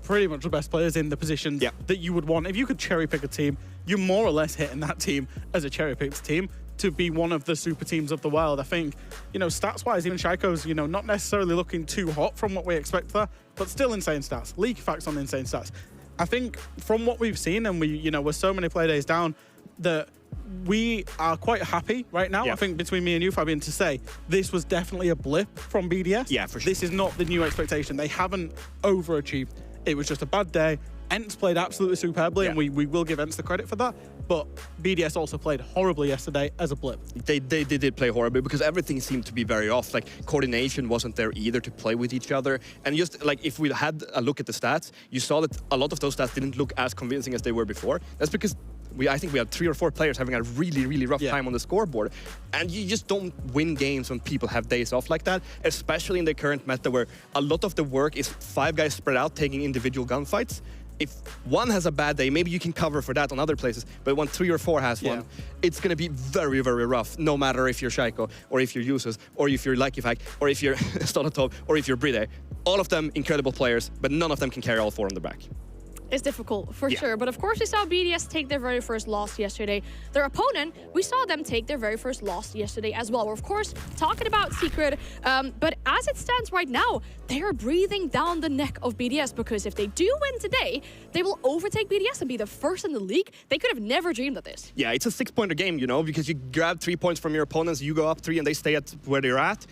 pretty much the best players in the positions that you would want. If you could cherry pick a team, you're more or less hitting that team as a cherry picked team to be one of the super teams of the world. I think, stats-wise, even Shaiko's, not necessarily looking too hot from what we expect there, but still insane stats. League facts on the insane stats. I think from what we've seen, and we're so many play days down, that we are quite happy right now. I think between me and you, Fabian, to say this was definitely a blip from BDS. Yeah, for sure. This is not the new expectation. They haven't overachieved. It was just a bad day. Ents played absolutely superbly, and we will give Ents the credit for that. But BDS also played horribly yesterday as a blip. They did play horribly because everything seemed to be very off. Like, coordination wasn't there either to play with each other. And just like if we had a look at the stats, you saw that a lot of those stats didn't look as convincing as they were before. That's because I think we had 3 or 4 players having a really, really rough time on the scoreboard. And you just don't win games when people have days off like that, especially in the current meta where a lot of the work is 5 guys spread out taking individual gunfights. If one has a bad day, maybe you can cover for that on other places. But when 3 or 4 has one, it's going to be very, very rough, no matter if you're Shaiko, or if you're Usus, or if you're Likifak, or if you're Stolotov, or if you're Bride. All of them incredible players, but none of them can carry all 4 on the back. It's difficult, for sure. But of course, we saw BDS take their very first loss yesterday. Their opponent, we saw them take their very first loss yesterday as well. We're, of course, talking about Secret. But as it stands right now, they are breathing down the neck of BDS because if they do win today, they will overtake BDS and be the first in the league. They could have never dreamed of this. Yeah, it's a 6-pointer game, because you grab 3 points from your opponents, you go up 3, and they stay at where they're at.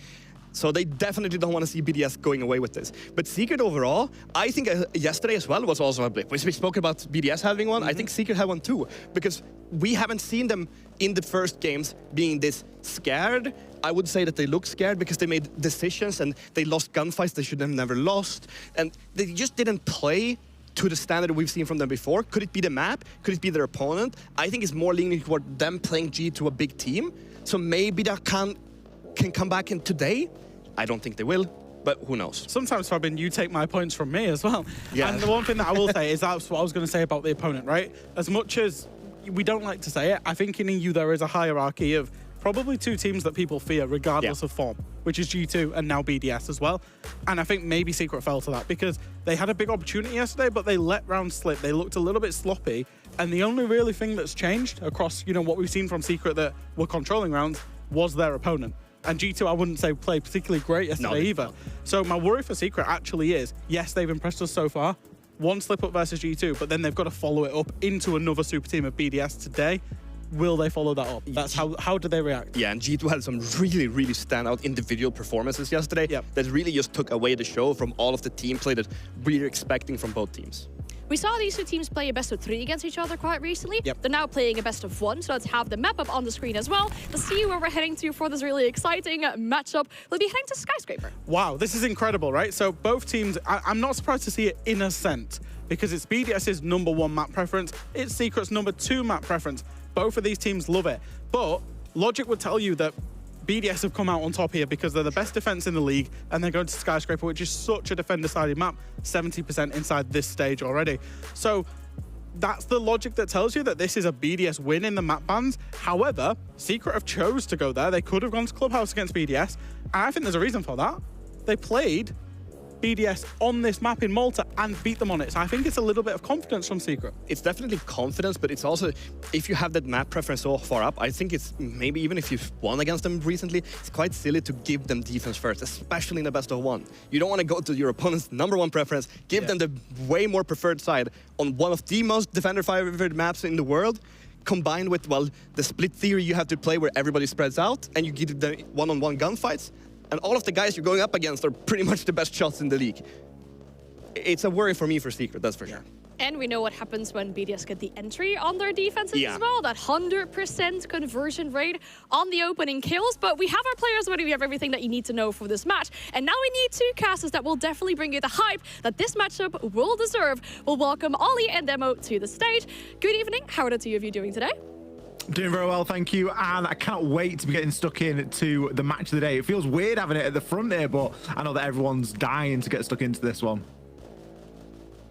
So they definitely don't want to see BDS going away with this. But Secret overall, I think yesterday as well was also a blip. We spoke about BDS having one. I think Secret had one too, because we haven't seen them in the first games being this scared. I would say that they look scared because they made decisions and they lost gunfights they should have never lost. And they just didn't play to the standard we've seen from them before. Could it be the map? Could it be their opponent? I think it's more leaning toward them playing G to a big team. So maybe that can come back in today. I don't think they will, but who knows? Sometimes, Fabian, you take my points from me as well. Yeah. And the one thing that I will say is that's what I was going to say about the opponent, right? As much as we don't like to say it, I think in EU there is a hierarchy of probably 2 teams that people fear regardless of form, which is G2 and now BDS as well. And I think maybe Secret fell to that because they had a big opportunity yesterday, but they let rounds slip. They looked a little bit sloppy. And the only really thing that's changed across, what we've seen from Secret that were controlling rounds was their opponent. And G2, I wouldn't say played particularly great yesterday either. So my worry for Secret actually is, yes, they've impressed us so far. 1 slip up versus G2, but then they've got to follow it up into another super team of BDS today. Will they follow that up? That's how do they react? Yeah, and G2 had some really, really standout individual performances yesterday that really just took away the show from all of the team play that we're expecting from both teams. We saw these 2 teams play a best of 3 against each other quite recently. They're now playing a best of 1, so let's have the map up on the screen as well. Let's see where we're heading to for this really exciting matchup. We'll be heading to Skyscraper. Wow, this is incredible, right? So both teams, I'm not surprised to see it in a sense, because it's BDS's #1 map preference, it's Secret's #2 map preference. Both of these teams love it. But logic would tell you that BDS have come out on top here because they're the best defense in the league and they're going to Skyscraper, which is such a defender-sided map, 70% inside this stage already. So that's the logic that tells you that this is a BDS win in the map bans. However, Secret have chose to go there. They could have gone to Clubhouse against BDS, and I think there's a reason for that. They played BDS on this map in Malta and beat them on it. So I think it's a little bit of confidence from Secret. It's definitely confidence, but it's also, if you have that map preference so far up, I think it's maybe even if you've won against them recently, it's quite silly to give them defense first, especially in the best of 1. You don't want to go to your opponent's #1 preference, give them the way more preferred side on one of the most defender-favored maps in the world, combined with, well, the split theory you have to play where everybody spreads out and you give them one-on-one gunfights. And all of the guys you're going up against are pretty much the best shots in the league. It's a worry for me for Secret, that's for sure. And we know what happens when BDS get the entry on their defenses as well. That 100% conversion rate on the opening kills. But we have our players ready. We have everything that you need to know for this match. And now we need 2 casters that will definitely bring you the hype that this matchup will deserve. We'll welcome Ollie and Demo to the stage. Good evening. How are the 2 of you doing today? Doing very well, thank you, and I cannot wait to be getting stuck into the match of the day. It feels weird having it at the front here, but I know that everyone's dying to get stuck into this one.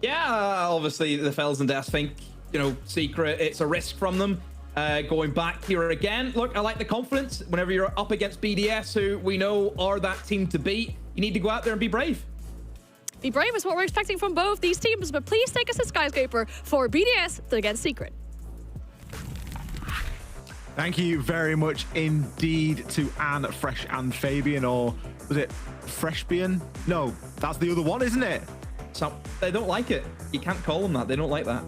Yeah, obviously the Fells and Death think, Secret, it's a risk from them. Going back here again. Look, I like the confidence. Whenever you're up against BDS, who we know are that team to beat, you need to go out there and be brave. Be brave is what we're expecting from both these teams, but please take us to Skyscraper for BDS against Secret. Thank you very much indeed to Anne, Fresh, and Fabian, or was it Freshbian? No, that's the other one, isn't it? So they don't like it. You can't call them that. They don't like that.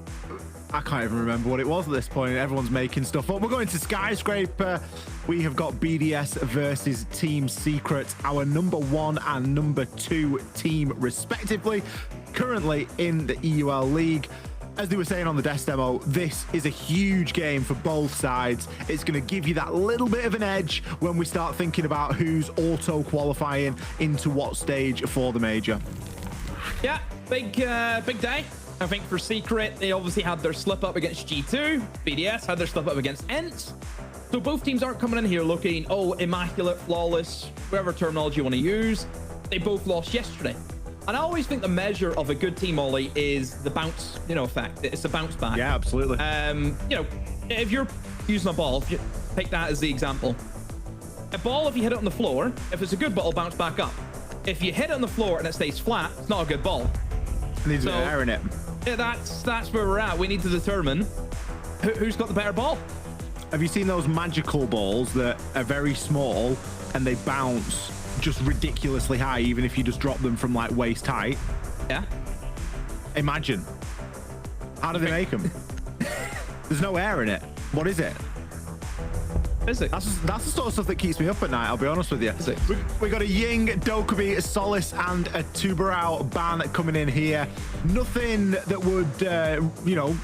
I can't even remember what it was at this point. Everyone's making stuff up. We're going to Skyscraper. We have got BDS versus Team Secret, our number 1 and number 2 team, respectively, currently in the EUL League. As they were saying on the desk demo, this is a huge game for both sides. It's going to give you that little bit of an edge when we start thinking about who's auto-qualifying into what stage for the major. Yeah, big day. I think for Secret, they obviously had their slip up against G2. BDS had their slip up against ENT. So both teams aren't coming in here looking, oh, immaculate, flawless, whatever terminology you want to use. They both lost yesterday. And I always think the measure of a good team, Ollie, is the bounce, effect. It's a bounce back. Yeah, absolutely. If you're using a ball, if you take that as the example. A ball, if you hit it on the floor, if it's a good ball, it'll bounce back up. If you hit it on the floor and it stays flat, it's not a good ball. It needs a bit of air in it. Yeah, that's where we're at. We need to determine who's got the better ball. Have you seen those magical balls that are very small and they bounce just ridiculously high, even if you just drop them from like waist height? Yeah. Imagine. How do they make them? There's no air in it. What is it? Physics. That's the sort of stuff that keeps me up at night, I'll be honest with you. We got a Ying, Dokkaebi, Solace, and a Tubarão ban coming in here. Nothing that would,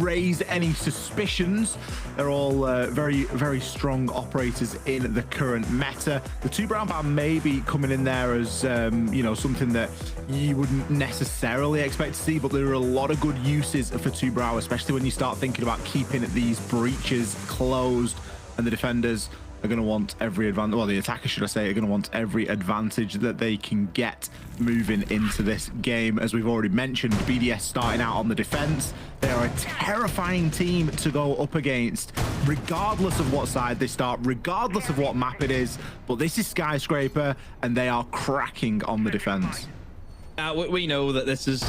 raise any suspicions. They're all very, very strong operators in the current meta. The Tubarão ban may be coming in there as, something that you wouldn't necessarily expect to see, but there are a lot of good uses for Tubarão, especially when you start thinking about keeping these breaches closed. And the defenders are going to want every advantage, well, the attackers, should I say, are going to want every advantage that they can get moving into this game. As we've already mentioned, BDS starting out on the defense. They are a terrifying team to go up against, regardless of what side they start, regardless of what map it is. But this is Skyscraper, and they are cracking on the defense. We know that this is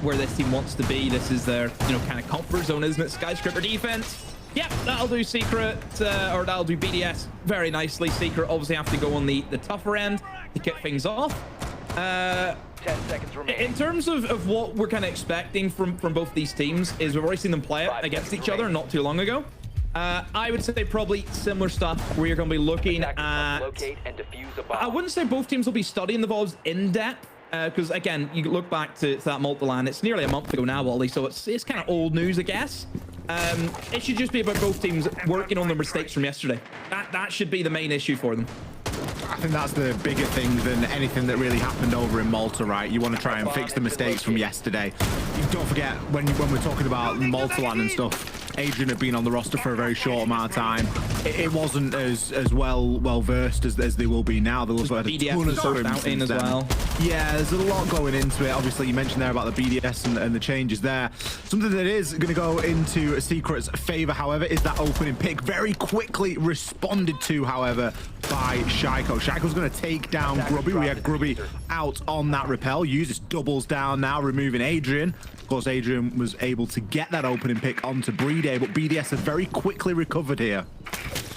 where this team wants to be. This is their, kind of comfort zone, isn't it? Skyscraper defense. Yep, that'll do Secret, or that'll do BDS very nicely. Secret obviously have to go on the tougher end to kick things off. 10 seconds remaining. In terms of what we're kind of expecting from both these teams is we've already seen them play it against each other not too long ago. I would say probably similar stuff where you're going to be looking at... Locate and defuse a bomb. I wouldn't say both teams will be studying the Vols in depth. Because again, you look back to that multi-land, it's nearly a month ago now, Wally, so it's kind of old news, I guess. It should just be about both teams working on their mistakes from yesterday. That should be the main issue for them. I think that's the bigger thing than anything that really happened over in Malta, right? You want to try and fix the mistakes from yesterday. Don't forget, when we're talking about Malta-land and stuff, Adrian had been on the roster for a very short amount of time. It wasn't as well versed as they will be now. They'll have had a ton of scrims in as well. Yeah, there's a lot going into it. Obviously, you mentioned there about the BDS and the changes there. Something that is going to go into Secret's favor, however, is that opening pick. Very quickly responded to, however, by Shaiko. Shaiko's going to take down Grubby. We had Grubby out on that repel. Uses doubles down now, removing Adrian. Of course, Adrian was able to get that opening pick onto Brede, but BDS have very quickly recovered here.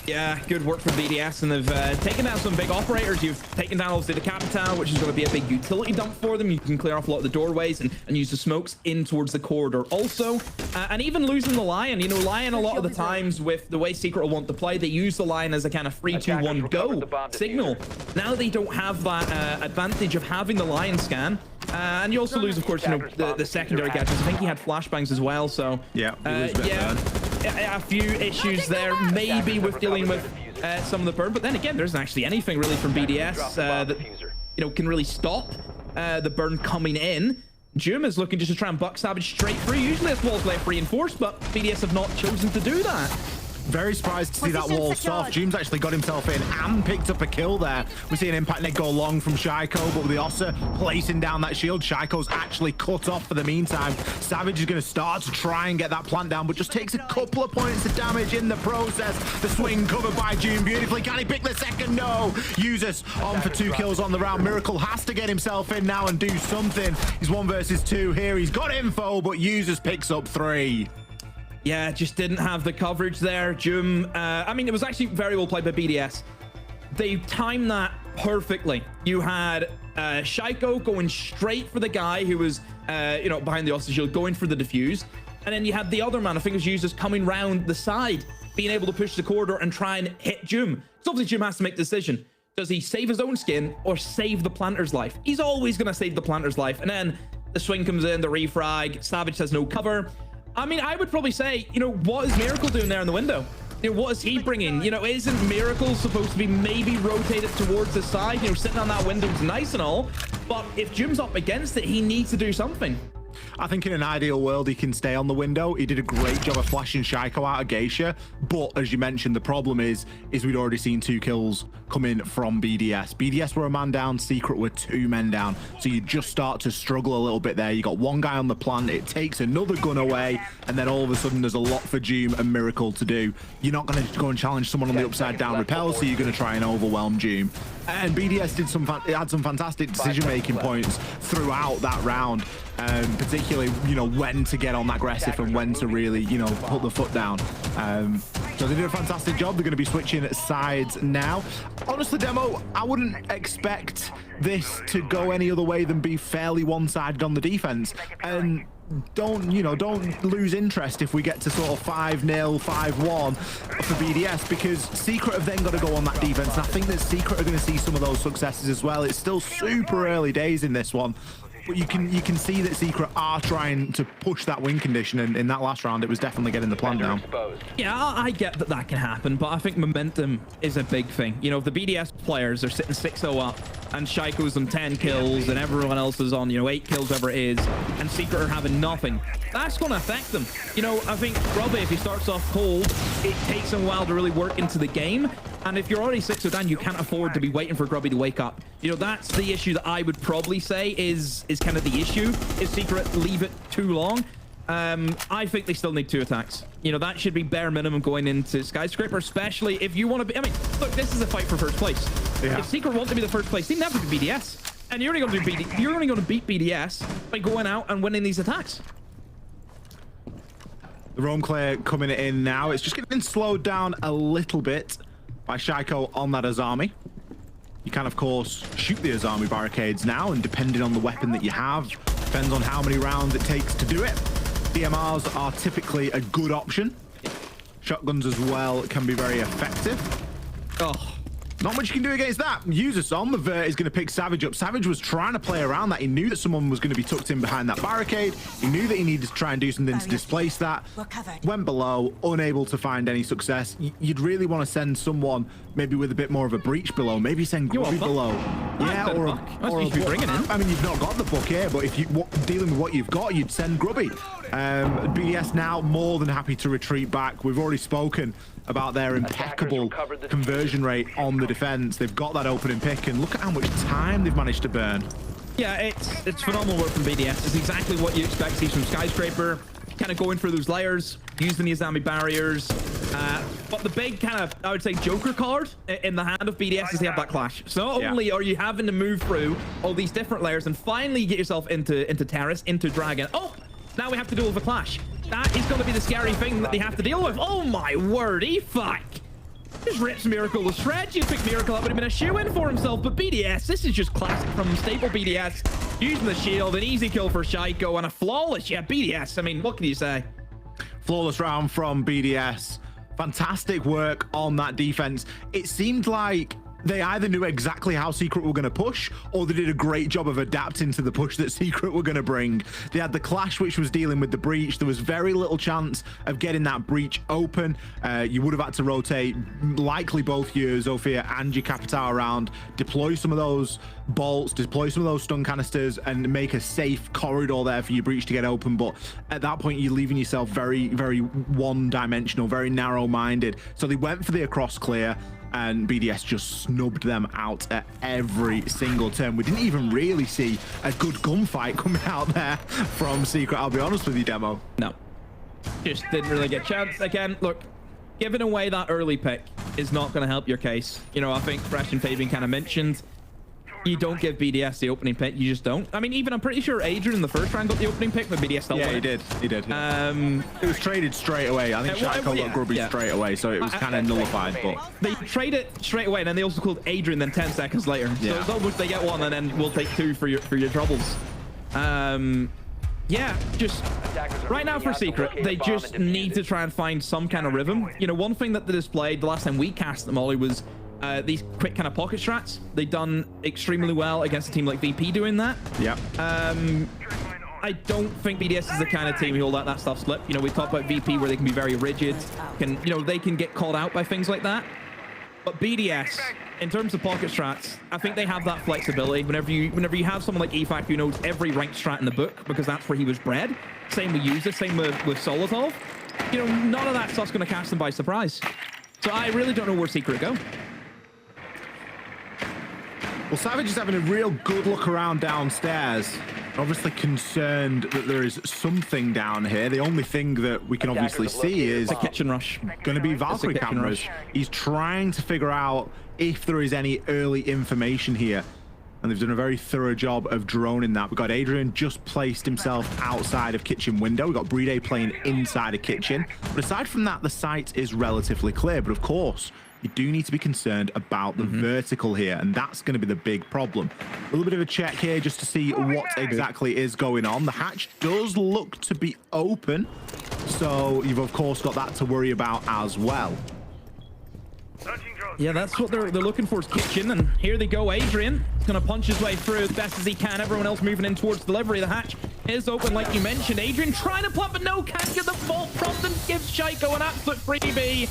Yeah, good work from BDS, and they've taken down some big operators. You've taken down obviously the Capital, which is going to be a big utility dump for them. You can clear off a lot of the doorways and use the smokes in towards the corridor also. And even losing the Lion. Lion a lot of the times with the way Secret will want to play, they use the Lion as a kind of 3-2-1 go signal. Now they don't have that advantage of having the Lion scan. And you also lose, of course, the secondary gadgets. I think he had flashbangs as well, so... Yeah, a few issues there, maybe with dealing with some of the burn. But then again, there isn't actually anything really from BDS that, can really stop the burn coming in. Jum is looking just to try and buck Savage straight through. Usually that's walls left reinforced, but BDS have not chosen to do that. Very surprised to see that wall soft. Jim's actually got himself in and picked up a kill there. We see an impact net go long from Shaiko, but with the Ossa placing down that shield, Shaiko's actually cut off for the meantime. Savage is going to start to try and get that plant down, but just takes a couple of points of damage in the process. The swing covered by June beautifully. Can he pick the second? No. Users on for 2 kills on the round. Miracle has to get himself in now and do something. He's 1 versus 2 here. He's got info, but Users picks up 3. Yeah, just didn't have the coverage there. Jum, I mean, it was actually very well played by BDS. They timed that perfectly. You had Shaiko going straight for the guy who was, you know, behind the Ossa shield, going for the defuse. And then you had the other man, I think it was Users, coming round the side, being able to push the corridor and try and hit Jum. So obviously Jum has to make the decision. Does he save his own skin or save the planter's life? He's always going to save the planter's life. And then the swing comes in, the refrag, Savage has no cover. I mean, I would probably say, you know, what is Miracle doing there in the window? You know, what is he bringing? You know, isn't Miracle supposed to be maybe rotated towards the side? You know, sitting on that window is nice and all, but if Jim's up against it, he needs to do something. I think in an ideal world, he can stay on the window. He did a great job of flashing Shaiko out of Geisha. But as you mentioned, the problem is we'd already seen 2 kills come in from BDS. BDS were a man down, Secret were 2 men down. So you just start to struggle a little bit there. You got 1 guy on the plant, it takes another gun away, and then all of a sudden there's a lot for Doom and Miracle to do. You're not going to go and challenge someone on the upside down repel, so you're going to try and overwhelm Doom. And BDS had some fantastic decision-making points throughout that round. Particularly, you know, when to get on that aggressive and when to really, you know, put the foot down. So they did a fantastic job. They're going to be switching sides now. Honestly, Demo, I wouldn't expect this to go any other way than be fairly one-sided on the defense. And don't lose interest if we get to sort of 5-0, 5-1 for BDS, because Secret have then got to go on that defense. And I think that Secret are going to see some of those successes as well. It's still super early days in this one. But you can see that Secret are trying to push that win condition, and in that last round, it was definitely getting the plan down. Yeah, I get that can happen, but I think momentum is a big thing. You know, if the BDS players are sitting 6-0 up, and Shaiko's on 10 kills, and everyone else is on, you know, 8 kills, whatever it is, and Secret are having nothing, that's going to affect them. You know, I think Grubby, if he starts off cold, it takes him a while to really work into the game. And if you're already 6-0 down, you can't afford to be waiting for Grubby to wake up. You know, that's the issue that I would probably say is kind of the issue. Is Secret leave it too long? I think they still need 2 attacks. You know, that should be bare minimum going into Skyscraper, especially if you want to be... I mean, look, this is a fight for first place. Yeah. If Secret want to be the first place, they never be BDS. And you're only going to beat BDS by going out and winning these attacks. The roam clear coming in now. It's just getting slowed down a little bit by Shaiko on that Azami. You can, of course, shoot the Azami barricades now, and depending on the weapon that you have, depends on how many rounds it takes to do it. DMRs are typically a good option. Shotguns as well can be very effective. Oh, not much you can do against that. Users on the vert is going to pick Savage up. Savage was trying to play around that. He knew that someone was going to be tucked in behind that barricade. He knew that he needed to try and do something to displace that. Went below, unable to find any success. You'd really want to send someone maybe with a bit more of a breach below. Maybe send Grubby below. Yeah, or a bring it in. I mean, you've not got the book here, but if you dealing with what you've got, you'd send Grubby. BDS now more than happy to retreat back. We've already spoken about their impeccable conversion rate on the defense. They've got that opening pick, and look at how much time they've managed to burn. Yeah, it's phenomenal work from BDS. It's exactly what you expect to see from Skyscraper. Kind of going through those layers, using the Azami barriers. But the big kind of, I would say, Joker card in the hand of BDS is they have that clash. So not only are you having to move through all these different layers and finally get yourself into Terrace, into Dragon. Oh, now we have to deal with a clash. That is going to be the scary thing that they have to deal with. Oh my word, E-Fuck. Just rips Miracle to shreds. You'd think Miracle would have been a shoe-in for himself, but BDS, this is just classic from staple BDS. Using the shield, an easy kill for Shaiko, and a flawless, BDS. I mean, what can you say? Flawless round from BDS. Fantastic work on that defense. It seemed like they either knew exactly how Secret were going to push, or they did a great job of adapting to the push that Secret were going to bring. They had the Clash, which was dealing with the breach. There was very little chance of getting that breach open. You would have had to rotate likely both your Zofia and your Capitao around, deploy some of those bolts, deploy some of those stun canisters, and make a safe corridor there for your breach to get open. But at that point, you're leaving yourself very, very one-dimensional, very narrow-minded. So they went for the across clear, and BDS just snubbed them out at every single turn. We didn't even really see a good gunfight coming out there from Secret, I'll be honest with you, Demo. No, just didn't really get a chance. Again, look, giving away that early pick is not going to help your case. You know, I think Fresh and Fabian kind of mentioned, you don't give BDS the opening pick. You just don't. I mean, even I'm pretty sure Adrian in the first round got the opening pick, but BDS still won he it. did. He did. Yeah. It was traded straight away. I think Shaiko got Grubby straight away, so it was kind of nullified. But they trade it straight away, and then they also called Adrian then 10 seconds later. So it's almost they get one, and then we'll take two for your troubles. Yeah, just right now for Secret, they just need to try and find some kind of rhythm. You know, one thing that they displayed the last time we cast them, Ollie, was these quick kind of pocket strats. They've done extremely well against a team like VP doing that. Yeah. I don't think BDS is the kind of team who'll let that stuff slip. You know, we talked about VP where they can be very rigid, they can get called out by things like that. But BDS, in terms of pocket strats, I think they have that flexibility. Whenever you have someone like EFAC who knows every ranked strat in the book, because that's where he was bred. Same with User, same with Solotov. You know, none of that stuff's going to catch them by surprise. So I really don't know where Secret go. Well, Savage is having a real good look around downstairs. Obviously concerned that there is something down here. The only thing that we can obviously see is a kitchen rush. Going to be Valkyrie cameras. He's trying to figure out if there is any early information here. And they've done a very thorough job of droning that. We've got Adrian just placed himself outside of kitchen window. We've got Brede playing inside a kitchen. But aside from that, the site is relatively clear. But of course, you do need to be concerned about the vertical here, and that's going to be the big problem. A little bit of a check here just to see what exactly is going on. The hatch does look to be open, so you've of course got that to worry about as well. Yeah, that's what they're looking for is kitchen, and here they go. Adrian is going to punch his way through as best as he can. Everyone else moving in towards delivery. The hatch is open, like you mentioned. Adrian trying to plant, but no, can't get the vault prompt and gives Shaiko an absolute freebie.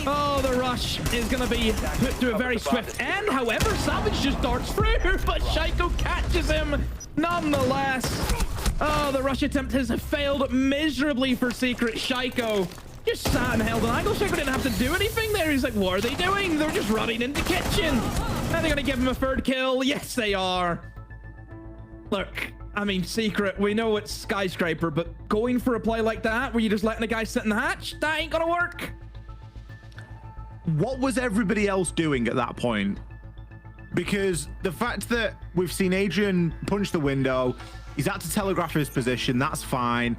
Oh, the rush is going to be put to a very swift end. However, Savage just darts through, but Shaiko catches him nonetheless. Oh, the rush attempt has failed miserably for Secret. Shaiko just sat and held an angle. Shaiko didn't have to do anything there. He's like, what are they doing? They're just running into kitchen. Are they going to give him a third kill? Yes, they are. Look, I mean, Secret, we know it's Skyscraper, but going for a play like that, where you're just letting a guy sit in the hatch, that ain't going to work. What was everybody else doing at that point? Because the fact that we've seen Adrian punch the window, he's had to telegraph his position, that's fine.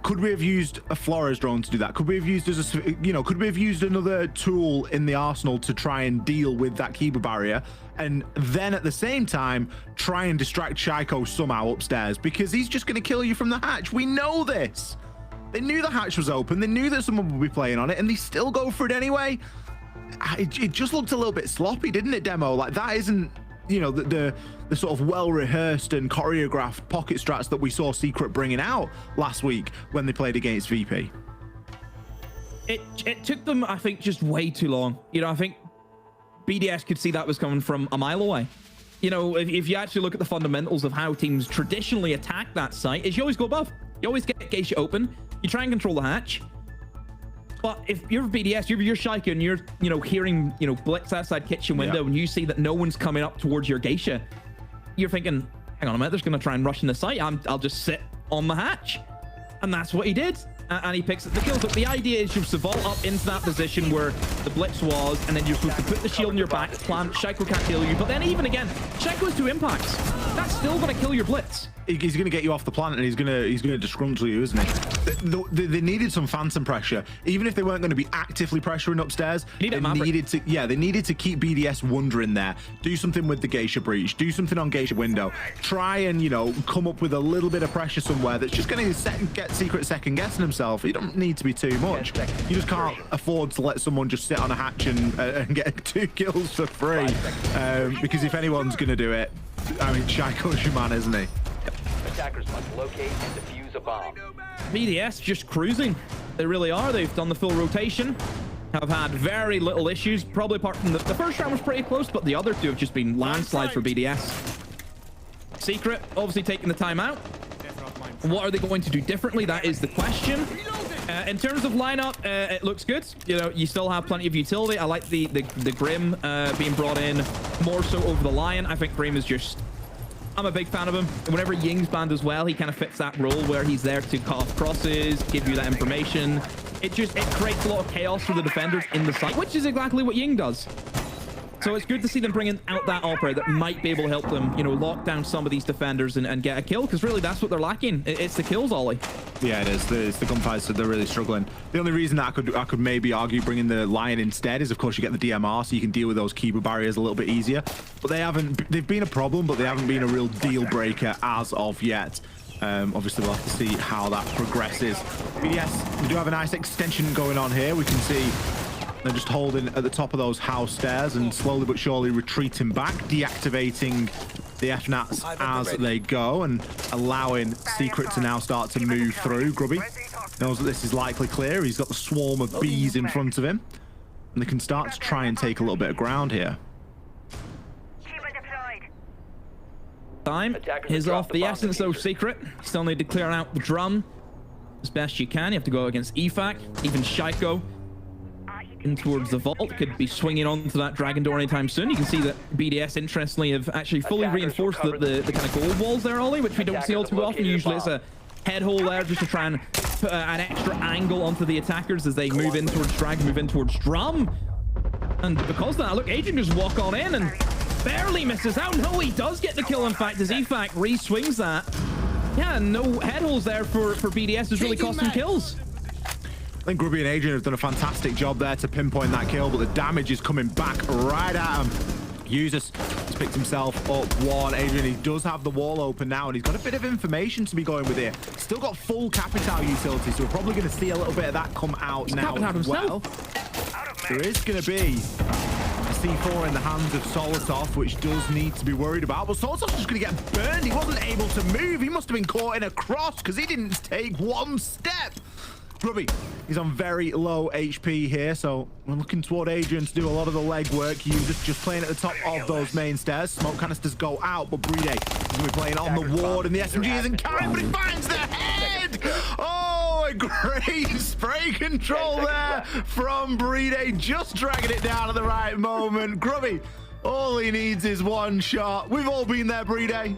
Could we have used a Flores drone to do that? Could we have used could we have used another tool in the arsenal to try and deal with that Kiba barrier, and then at the same time try and distract Shaiko somehow upstairs, because he's just going to kill you from the hatch. We know this. They knew the hatch was open. They knew that someone would be playing on it, and they still go for it anyway. It just looked a little bit sloppy, didn't it, Demo? Like, that isn't, the sort of well-rehearsed and choreographed pocket strats that we saw Secret bringing out last week when they played against VP. It took them, I think, just way too long. I think BDS could see that was coming from a mile away. If you actually look at the fundamentals of how teams traditionally attack that site, is you always go above. You always get Geisha open. You try and control the hatch. But if you're BDS, you're Shaiko, and you're, hearing, blitz outside kitchen window, and you see that no one's coming up towards your Geisha, you're thinking, hang on a minute, they're going to try and rush in the site. I'll just sit on the hatch. And that's what he did. And he picks up the kills. But the idea is you're supposed to vault up into that position where the blitz was, and then you're supposed to put the shield in your back, plant. Shaiko can't kill you. But then even again, Shaiko has 2 impacts. that's still going to kill your blitz. He's going to get you off the planet, and he's going to disgruntle you, isn't he? They needed some phantom pressure, even if they weren't going to be actively pressuring upstairs. They needed to keep BDS wondering there. Do something with the Geisha breach. Do something on Geisha window. Try and come up with a little bit of pressure somewhere that's just going to get Secret second guessing himself. You don't need to be too much. You just can't afford to let someone just sit on a hatch and get 2 kills for free. Because if anyone's going to do it, I mean, Shaiko's your man, isn't he? Attackers must locate and defuse a bomb. BDS just cruising. They really are. They've done the full rotation. Have had very little issues. Probably apart from the first round was pretty close, but the other 2 have just been landslides for BDS. Secret, obviously taking the time out. What are they going to do differently? That is the question. In terms of lineup, it looks good. You still have plenty of utility. I like the Grim being brought in more so over the Lion. I think Grim is just... I'm a big fan of him. Whenever Ying's banned as well, he kind of fits that role where he's there to cut off crosses, give you that information. It creates a lot of chaos for the defenders in the site, which is exactly what Ying does. So it's good to see them bringing out that operator that might be able to help them, lock down some of these defenders and get a kill, because really that's what they're lacking. It's the kills, Ollie. Yeah, it is. It's the gunfire, so they're really struggling. The only reason that I could maybe argue bringing the Lion instead is, of course, you get the DMR, so you can deal with those Kiba barriers a little bit easier. But they've been a problem, but they haven't been a real deal breaker as of yet. Obviously, we'll have to see how that progresses. BDS, we do have a nice extension going on here. We can see they're just holding at the top of those house stairs and slowly but surely retreating back, deactivating the FNATs as they go and allowing Secret to now start to move through. Grubby knows that this is likely clear. He's got the swarm of bees in front of him, and they can start to try and take a little bit of ground here. Time is off the essence, though. Secret still need to clear out the drum as best you can. You have to go against EFAC, even Shaiko. In towards the vault, could be swinging onto that dragon door anytime soon. You can see that BDS, interestingly, have actually fully reinforced the kind of gold walls there, Ollie, which we don't see all too often. Usually it's a head hole there just to try and put an extra angle onto the attackers as they move in towards dragon, move in towards drum. And because of that, look, Agent just walk on in and barely misses out. No, he does get the kill, in fact, as EFAC re-swings that. Yeah, no head holes there for BDS is really costing kills. I think Grubby and Adrian have done a fantastic job there to pinpoint that kill, but the damage is coming back right at him. Users has picked himself up 1. Adrian, he does have the wall open now, and he's got a bit of information to be going with here. Still got full Capital utility, so we're probably going to see a little bit of that come out now as well. There is going to be a C4 in the hands of Solotov, which does need to be worried about, but Solotov's just going to get burned. He wasn't able to move. He must have been caught in a cross because he didn't take 1 step. Grubby, he's on very low HP here, so we're looking toward Adrian to do a lot of the legwork. He's just playing at the top of those main stairs. Smoke canisters go out, but Bride is going to be playing on the ward, and the SMG isn't carrying, but he finds the head! Oh, a great spray control there from Bride, just dragging it down at the right moment. Grubby, all he needs is 1 shot. We've all been there, Bride. I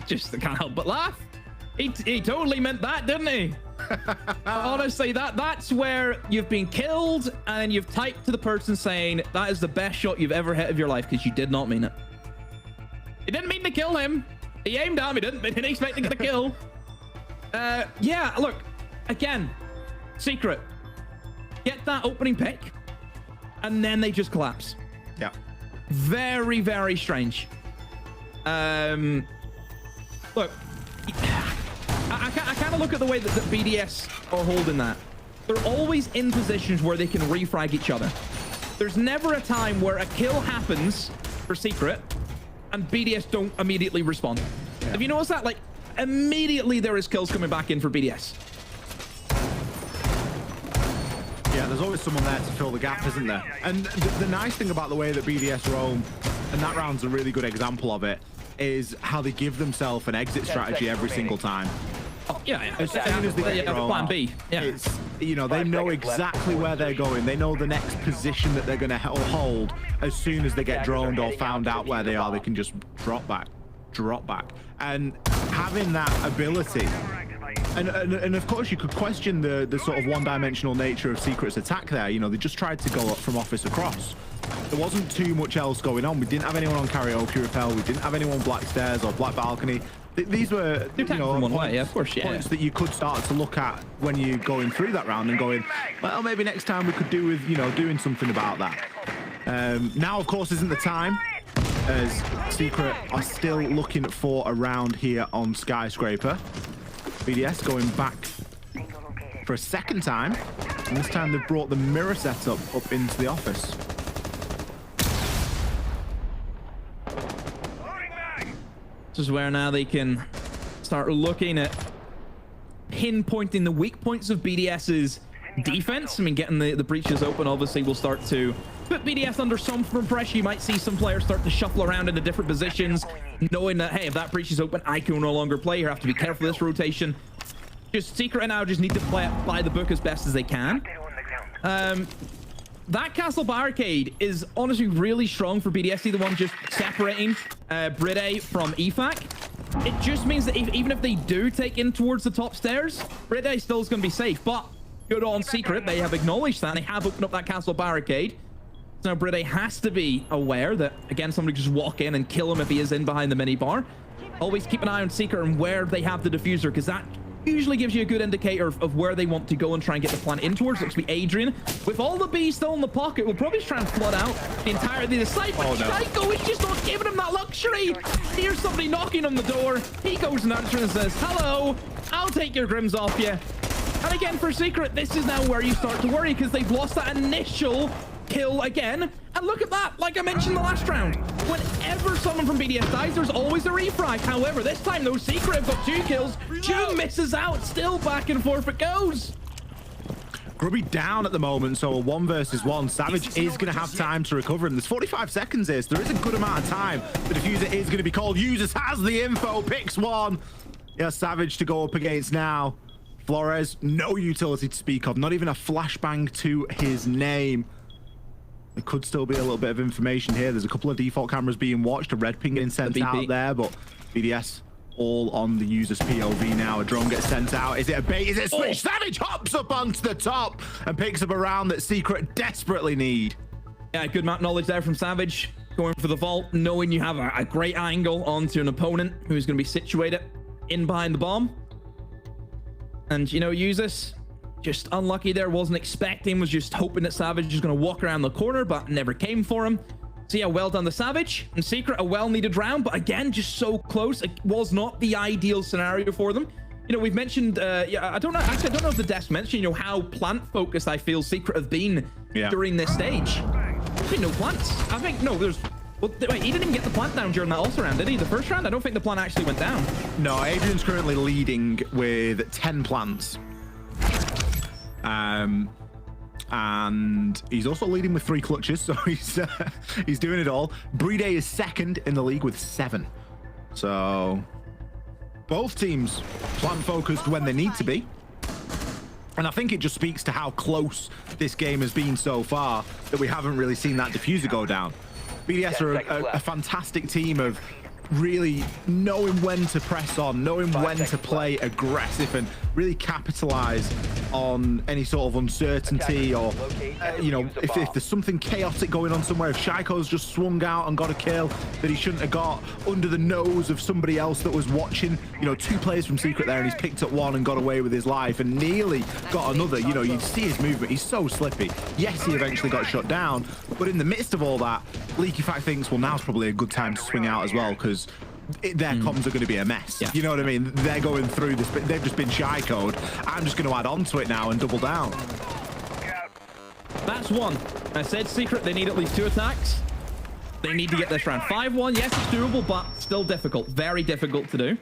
just can't help but laugh. He totally meant that, didn't he? Honestly, that's where you've been killed and you've typed to the person saying that is the best shot you've ever hit of your life because you did not mean it. He didn't mean to kill him. He aimed at him. He didn't expect to get a kill. Yeah, look, again, Secret. Get that opening pick and then they just collapse. Yeah. Very, very strange. Look, I kind of look at the way that the BDS are holding that. They're always in positions where they can refrag each other. There's never a time where a kill happens for Secret and BDS don't immediately respond. Yeah. Have you noticed that? Like, immediately there is kills coming back in for BDS. Yeah, there's always someone there to fill the gap, isn't there? And the nice thing about the way that BDS roam, and that round's a really good example of it, is how they give themselves an exit strategy every single time. Oh, yeah. As soon as they get plan B. Yeah. It's, they know exactly where they're going. They know the next position that they're going to hold. As soon as they get droned or found out where they are, they can just drop back. And having that ability, and of course you could question the sort of one-dimensional nature of Secret's attack there. They just tried to go up from office across. there wasn't too much else going on. We didn't have anyone on karaoke rappel. We didn't have anyone black stairs or black balcony. These were, you know, from one way, yeah, of course, yeah. Points that you could start to look at when you're going through that round and going, well, maybe next time we could do with, you know, doing something about that. Now, of course, isn't the time, as Secret are still looking for a round here on Skyscraper. BDS going back for a second time, and this time they've brought the mirror setup up into the office. This is where now they can start looking at pinpointing the weak points of BDS's defense. I mean, getting the breaches open obviously will start to put BDS under some form of pressure. You might see some players start to shuffle around into different positions, knowing that, hey, if that breach is open, I can no longer play. You have to be careful of this rotation. Just Secret right now just need to play it by the book as best as they can. That castle barricade is honestly really strong for BDS, the one just separating Bride from EFAC. It just means that even if they do take in towards the top stairs, Bride still is going to be safe. But good on Secret, they have acknowledged that. They have opened up that castle barricade. So now Bride has to be aware that, again, somebody just walk in and kill him if he is in behind the minibar. Always keep an eye on Secret and where they have the diffuser, because that usually gives you a good indicator of where they want to go and try and get the plan in towards. Looks to be Adrian. With all the bees still in the pocket, we'll probably try and flood out the entirety of the site, but Shaiko is just not giving him that luxury. Here's somebody knocking on the door. He goes and answers and says, hello, I'll take your grims off you. And again, for Secret, this is now where you start to worry, because they've lost that initial kill again. And look at that, like I mentioned the last round, whenever someone from BDS dies, there's always a refrag. However, this time though, Secret have got 2 kills. June misses out, still back and forth it goes. Grubby down at the moment, so a 1 versus 1. Savage is going to have time to recover, and there's 45 seconds here, so there is a good amount of time. The diffuser is going to be called. Users has the info, picks one. Yeah, Savage to go up against now. Flores, no utility to speak of, not even a flashbang to his name. There could still be a little bit of information here. There's a couple of default cameras being watched, a red ping getting sent out there, but BDS all on the user's POV now. A drone gets sent out. Is it a bait? Is it a switch? Savage hops up onto the top and picks up a round that Secret desperately need. Yeah, good map knowledge there from Savage. Going for the vault, knowing you have a great angle onto an opponent who's going to be situated in behind the bomb. And, you know, Users just unlucky there, wasn't expecting, was just hoping that Savage was going to walk around the corner, but never came for him. So yeah, well done to Savage. And Secret, a well-needed round, but again, just so close. It was not the ideal scenario for them. You know, we've mentioned, yeah, I don't know if the desk mentioned, you know, how plant-focused I feel Secret have been during this stage. I think no plants. I think, no, there's... Well, wait, he didn't even get the plant down during that also round, did he? The first round? I don't think the plant actually went down. No, Adrian's currently leading with 10 plants. And he's also leading with 3 clutches, so he's doing it all. Bride is second in the league with 7. So both teams plant focused when they need to be. And I think it just speaks to how close this game has been so far that we haven't really seen that diffuser go down. BDS are a fantastic team of really knowing when to press on, knowing when to play aggressive and really capitalize on any sort of uncertainty or, you know, if there's something chaotic going on somewhere, if Shaiko's just swung out and got a kill that he shouldn't have got under the nose of somebody else that was watching, you know, 2 players from Secret there and he's picked up 1 and got away with his life and nearly got another. You know, you see his movement, he's so slippy. Yes, he eventually got shut down, but in the midst of all that, Leaky Fact thinks, well, now's probably a good time to swing out as well, because their comms are going to be a mess. Yeah. You know what I mean? They're going through this, but they've just been Shaiko'd. I'm just going to add on to it now and double down. That's 1. I said Secret, they need at least 2 attacks. They need to get this round. 5-1, yes, it's doable, but still difficult. Very difficult to do.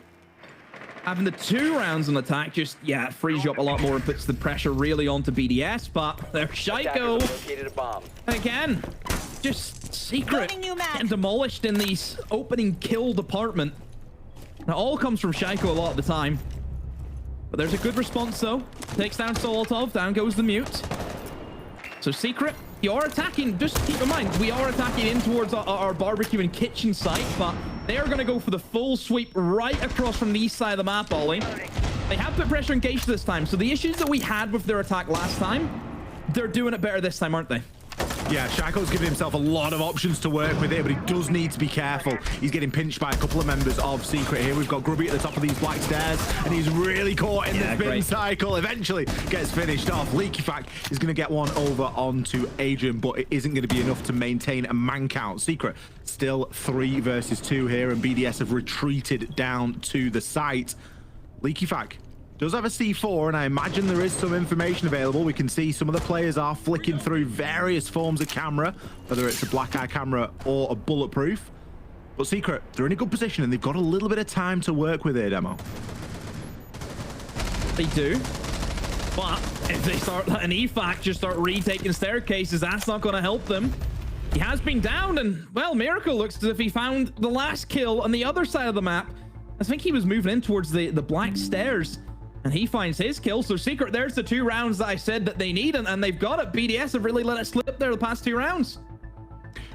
Having the 2 rounds on attack just, yeah, frees you up a lot more and puts the pressure really onto BDS, but there's Shaiko. Again, just Secret getting demolished in the opening kill department. It all comes from Shaiko a lot of the time. But there's a good response, though. Takes down Solotov, down goes the mute. So Secret, you are attacking, just keep in mind, we are attacking in towards our barbecue and kitchen site, but they are going to go for the full sweep right across from the east side of the map, Ollie. They have put pressure on Gage this time, so the issues that we had with their attack last time, they're doing it better this time, aren't they? Yeah, Shaiko's giving himself a lot of options to work with here, but he does need to be careful. He's getting pinched by a couple of members of Secret here. We've got Grubby at the top of these black stairs, and he's really caught in the spin cycle. Eventually gets finished off. Leaky Fact is going to get one over onto Adrian, but it isn't going to be enough to maintain a man count. Secret still 3 versus 2 here, and BDS have retreated down to the site. Leaky Fact does have a C4, and I imagine there is some information available. We can see some of the players are flicking through various forms of camera, whether it's a black eye camera or a bulletproof. But Secret, they're in a good position, and they've got a little bit of time to work with here, Demo. They do. But if they start letting EFAC just start retaking staircases, that's not going to help them. He has been downed, and, well, Miracle looks as if he found the last kill on the other side of the map. I think he was moving in towards the black stairs. And he finds his kill. So Secret, there's the 2 rounds that I said that they need, and they've got it. BDS have really let it slip there the past 2 rounds.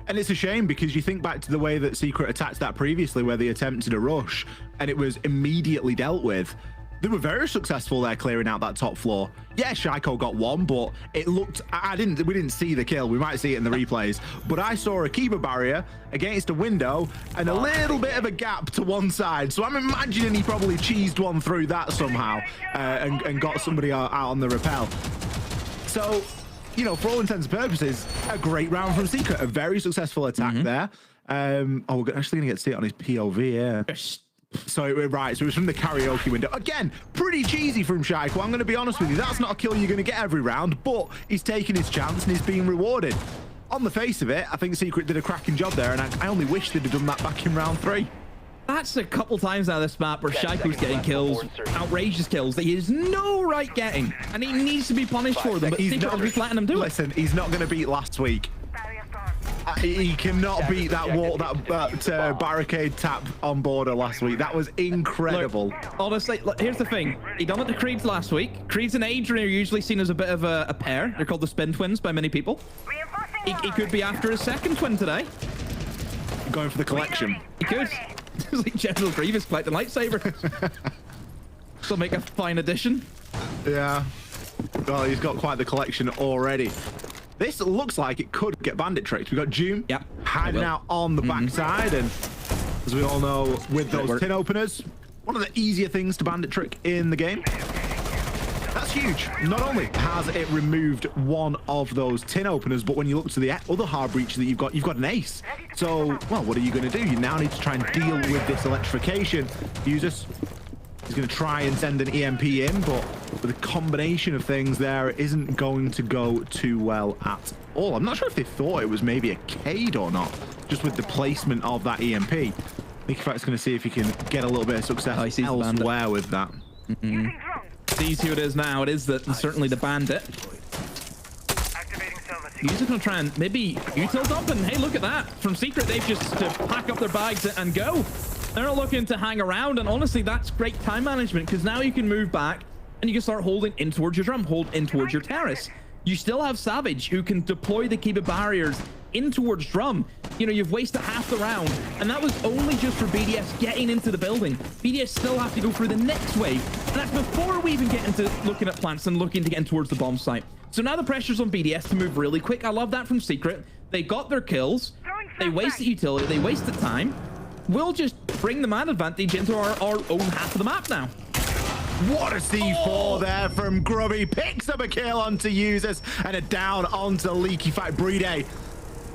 And it's a shame because you think back to the way that Secret attacked that previously, where they attempted a rush and it was immediately dealt with. They were very successful there clearing out that top floor. Yeah, Shaiko got one, but it looked, we didn't see the kill. We might see it in the replays, but I saw a Kiba barrier against a window and a little bit of a gap to one side. So I'm imagining he probably cheesed one through that somehow and got somebody out on the rappel. So, you know, for all intents and purposes, a great round from Secret, a very successful attack there. Oh, we're actually gonna get to see it on his POV, yeah. So right, so it was from the karaoke window. Again, pretty cheesy from Shaiko. I'm going to be honest with you. That's not a kill you're going to get every round, but he's taking his chance and he's being rewarded. On the face of it, I think Secret did a cracking job there, and I only wish they'd have done that back in round 3. That's a couple times out of this map where Shaiko's getting kills, outrageous kills that he has no right getting, and he needs to be punished for them, but Secret will be letting him do it. Listen, he's not going to beat last week. He cannot beat that wall, that barricade tap on border last week. That was incredible. Look, honestly, look, here's the thing. He done it to Creeds last week. Creeds and Adrian are usually seen as a bit of a pair. They're called the spin twins by many people. He could be after his second twin today. Going for the collection. He could. It's like General Grievous collecting lightsaber. So make a fine addition. Yeah. Well, he's got quite the collection already. This looks like it could get bandit tricked. We've got June hiding out on the backside, and as we all know, with those tin openers, one of the easier things to bandit trick in the game. That's huge. Not only has it removed one of those tin openers, but when you look to the other hard breach that you've got an ace. So, well, what are you going to do? You now need to try and deal with this electrification. Users. He's going to try and send an EMP in, but with a combination of things there, it isn't going to go too well at all. I'm not sure if they thought it was maybe a Cade or not, just with the placement of that EMP. Leaky Fact's going to see if he can get a little bit of success elsewhere with that. Sees who it is now. It is certainly the bandit. He's just going to try and maybe util dump, and hey, look at that. From Secret, they've just to pack up their bags and go. They're not looking to hang around, and honestly, that's great time management, because now you can move back and you can start holding in towards your drum, hold in towards your terrace. You still have Savage, who can deploy the Kiba barriers in towards drum. You know, you've wasted half the round, and that was only just for BDS getting into the building. BDS still have to go through the next wave, and that's before we even get into looking at plants and looking to get towards the bomb site. So now the pressure's on BDS to move really quick. I love that from Secret. They got their kills, they wasted utility, they wasted time. We'll just bring the man advantage into our own half of the map now. What a C4 there from Grubby. Picks up a kill onto Users and a down onto Leaky Fact Brede.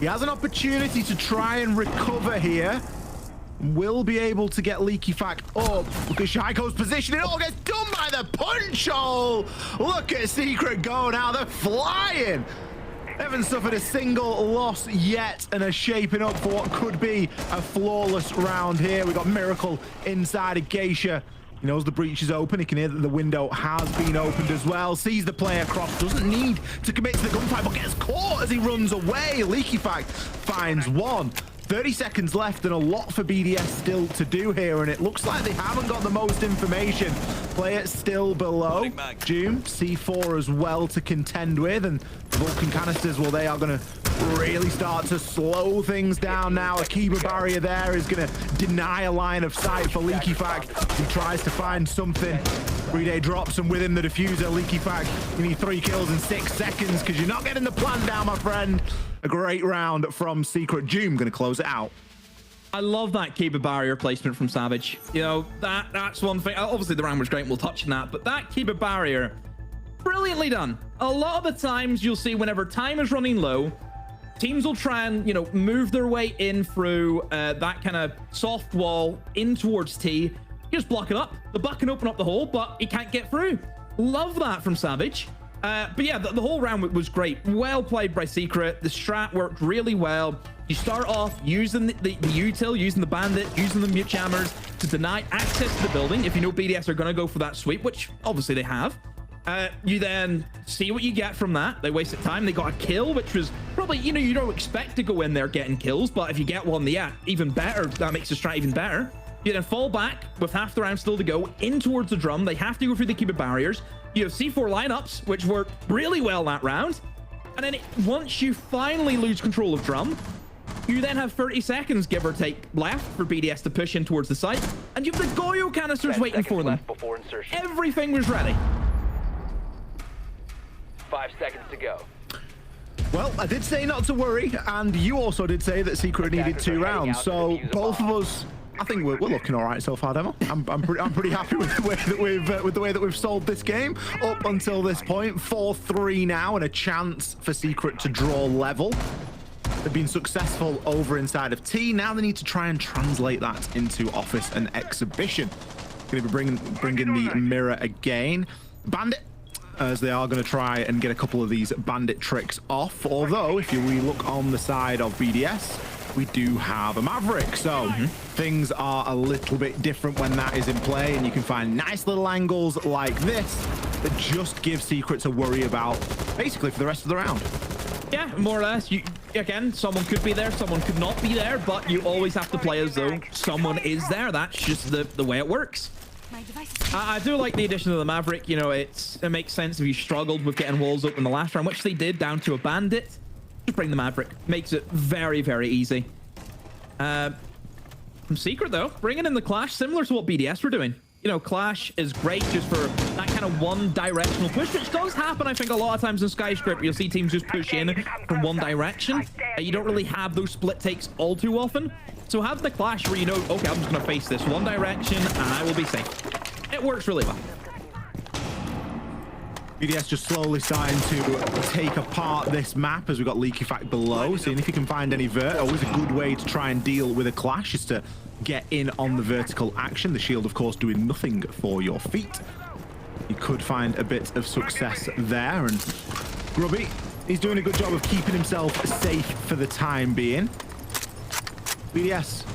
He has an opportunity to try and recover here. Will be able to get Leaky Fact up. Look at Shaiko's position. It all gets done by the punch hole. Look at Secret going out. They're flying. Haven't suffered a single loss yet and are shaping up for what could be a flawless round here. We've got Miracle inside of Geisha. He knows the breach is open. He can hear that the window has been opened as well. Sees the player cross. Doesn't need to commit to the gunfight, but gets caught as he runs away. Leaky Fact finds one. 30 seconds left and a lot for BDS still to do here, and it looks like they haven't got the most information. Player still below. Doom, C4 as well to contend with, and Vulcan canisters, well, they are going to really start to slow things down now. A Kiba barrier there is going to deny a line of sight for Leaky Fact. He tries to find something. Reday drops him within the diffuser. Leaky Fact, you need 3 kills in 6 seconds because you're not getting the plan down, my friend. A great round from Secret. Doom going to close it out. I love that Kiba barrier placement from Savage. You know, that's one thing. Obviously, the round was great. We'll touch on that. But that Kiba barrier, brilliantly done. A lot of the times you'll see whenever time is running low, teams will try and, you know, move their way in through that kind of soft wall in towards T. You just block it up. The buck can open up the hole, but he can't get through. Love that from Savage. But yeah, the whole round was great. Well played by Secret. The strat worked really well. You start off using the util, using the bandit, using the mute jammers to deny access to the building. If you know BDS are going to go for that sweep, which obviously they have. You then see what you get from that. They wasted time. They got a kill, which was probably, you know, you don't expect to go in there getting kills, but if you get one, yeah, even better. That makes the strat even better. You then fall back with half the round still to go in towards the drum. They have to go through the Kiba barriers. You have C4 lineups, which worked really well that round. And then once you finally lose control of drum, you then have 30 seconds, give or take, left for BDS to push in towards the site. And you have the Goyo canisters waiting for them. Everything was ready. 5 seconds to go. Well, I did say not to worry, and you also did say that Secret needed 2 rounds. So both of us, I think we're looking all right so far, Demo. I'm pretty happy with the way that we've sold this game up until this point. 4-3 now, and a chance for Secret to draw level. They've been successful over inside of T. Now they need to try and translate that into Office and Exhibition. Going to be bringing the mirror again. Bandit, as they are going to try and get a couple of these bandit tricks off. Although, if we look on the side of BDS, we do have a Maverick. So things are a little bit different when that is in play, and you can find nice little angles like this that just give Secret to worry about basically for the rest of the round. Yeah, more or less. Again, someone could be there, someone could not be there, but you always have to play as though someone is there. That's just the way it works. I do like the addition of the Maverick. You know, it makes sense if you struggled with getting walls open the last round, which they did down to a bandit. Just bring the Maverick. Makes it very, very easy. From Secret, though, bringing in the Clash, similar to what BDS were doing. You know, Clash is great just for that kind of one-directional push, which does happen, I think, a lot of times in Skyscraper. You'll see teams just push in from one direction. You don't really have those split takes all too often. So have the Clash where you know, okay, I'm just going to face this one direction and I will be safe. It works really well. BDS just slowly starting to take apart this map as we've got Leaky Fact below. Seeing if you can find any vert. Always a good way to try and deal with a Clash is to get in on the vertical action. The shield, of course, doing nothing for your feet. You could find a bit of success there. And Grubby, he's doing a good job of keeping himself safe for the time being. BDS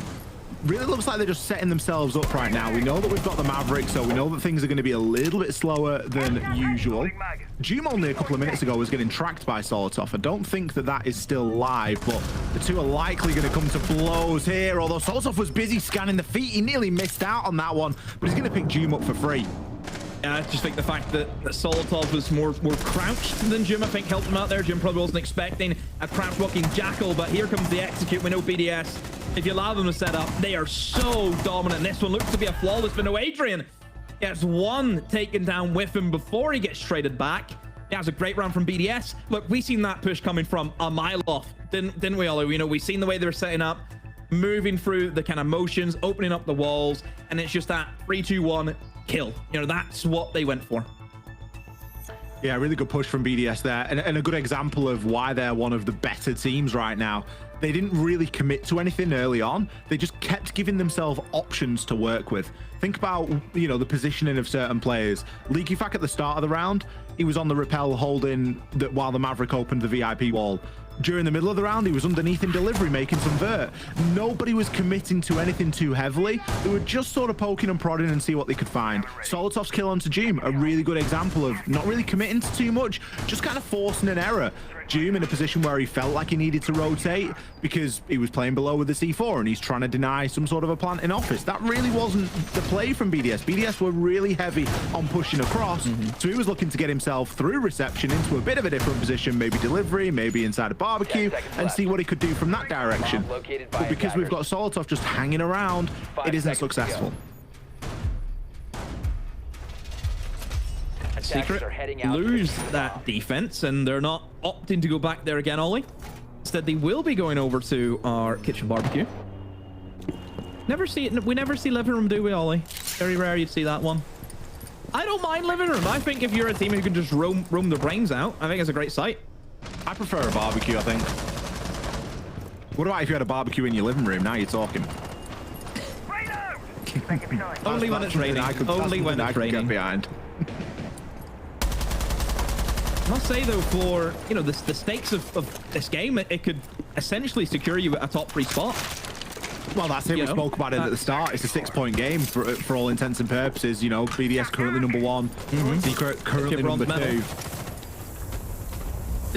really looks like they're just setting themselves up right now. We know that we've got the Maverick, so we know that things are going to be a little bit slower than usual. Doom only a couple of minutes ago was getting tracked by Solotov. I don't think that that is still live, but the two are likely going to come to blows here, although Solotov was busy scanning the feet. He nearly missed out on that one, but he's going to pick Doom up for free. Yeah, I just think the fact that Solotov was more crouched than Jim, I think, helped him out there. Jim probably wasn't expecting a crouch walking Jackal, but here comes the execute. We know BDS, if you allow them to set up, they are so dominant. This one looks to be a flawless, but no Adrian gets one taken down with him before he gets traded back. Yeah, it's a great round from BDS. Look, we seen that push coming from a mile off, didn't we, Ollie? You know, we seen the way they were setting up, moving through the kind of motions, opening up the walls, and it's just that 3-2-1 kill. You know, that's what they went for. Yeah, really good push from BDS there, and a good example of why they're one of the better teams right now. They didn't really commit to anything early on. They just kept giving themselves options to work with. Think about, you know, the positioning of certain players. Leaky Fact at the start of the round, he was on the rappel holding while the Maverick opened the VIP wall. During the middle of the round, he was underneath in delivery, making some vert. Nobody was committing to anything too heavily. They were just sort of poking and prodding and see what they could find. Solotov's kill onto Doom, a really good example of not really committing to too much, just kind of forcing an error. Doom in a position where he felt like he needed to rotate because he was playing below with the C4 and he's trying to deny some sort of a plant in office. That really wasn't the play from BDS. BDS were really heavy on pushing across, so he was looking to get himself through reception into a bit of a different position, maybe delivery, maybe inside a Barbecue and see what he could do from that direction. But because we've got Solotov just hanging around, it isn't successful. Secret lose that defense, and they're not opting to go back there again, Ollie. Instead, they will be going over to our kitchen barbecue. We never see living room, do we, Ollie? Very rare you'd see that one. I don't mind living room. I think if you're a team who can just roam their brains out, I think it's a great sight. I prefer a barbecue, I think. What about if you had a barbecue in your living room? Now you're talking. Only when it's raining. Only when it's raining. Get behind. I must say, though, for the stakes of this game, it could essentially secure you at a top 3 spot. Well, that's it. We spoke about it at the start. It's a 6-point game for all intents and purposes. You know, BDS currently number 1, Secret currently number 2.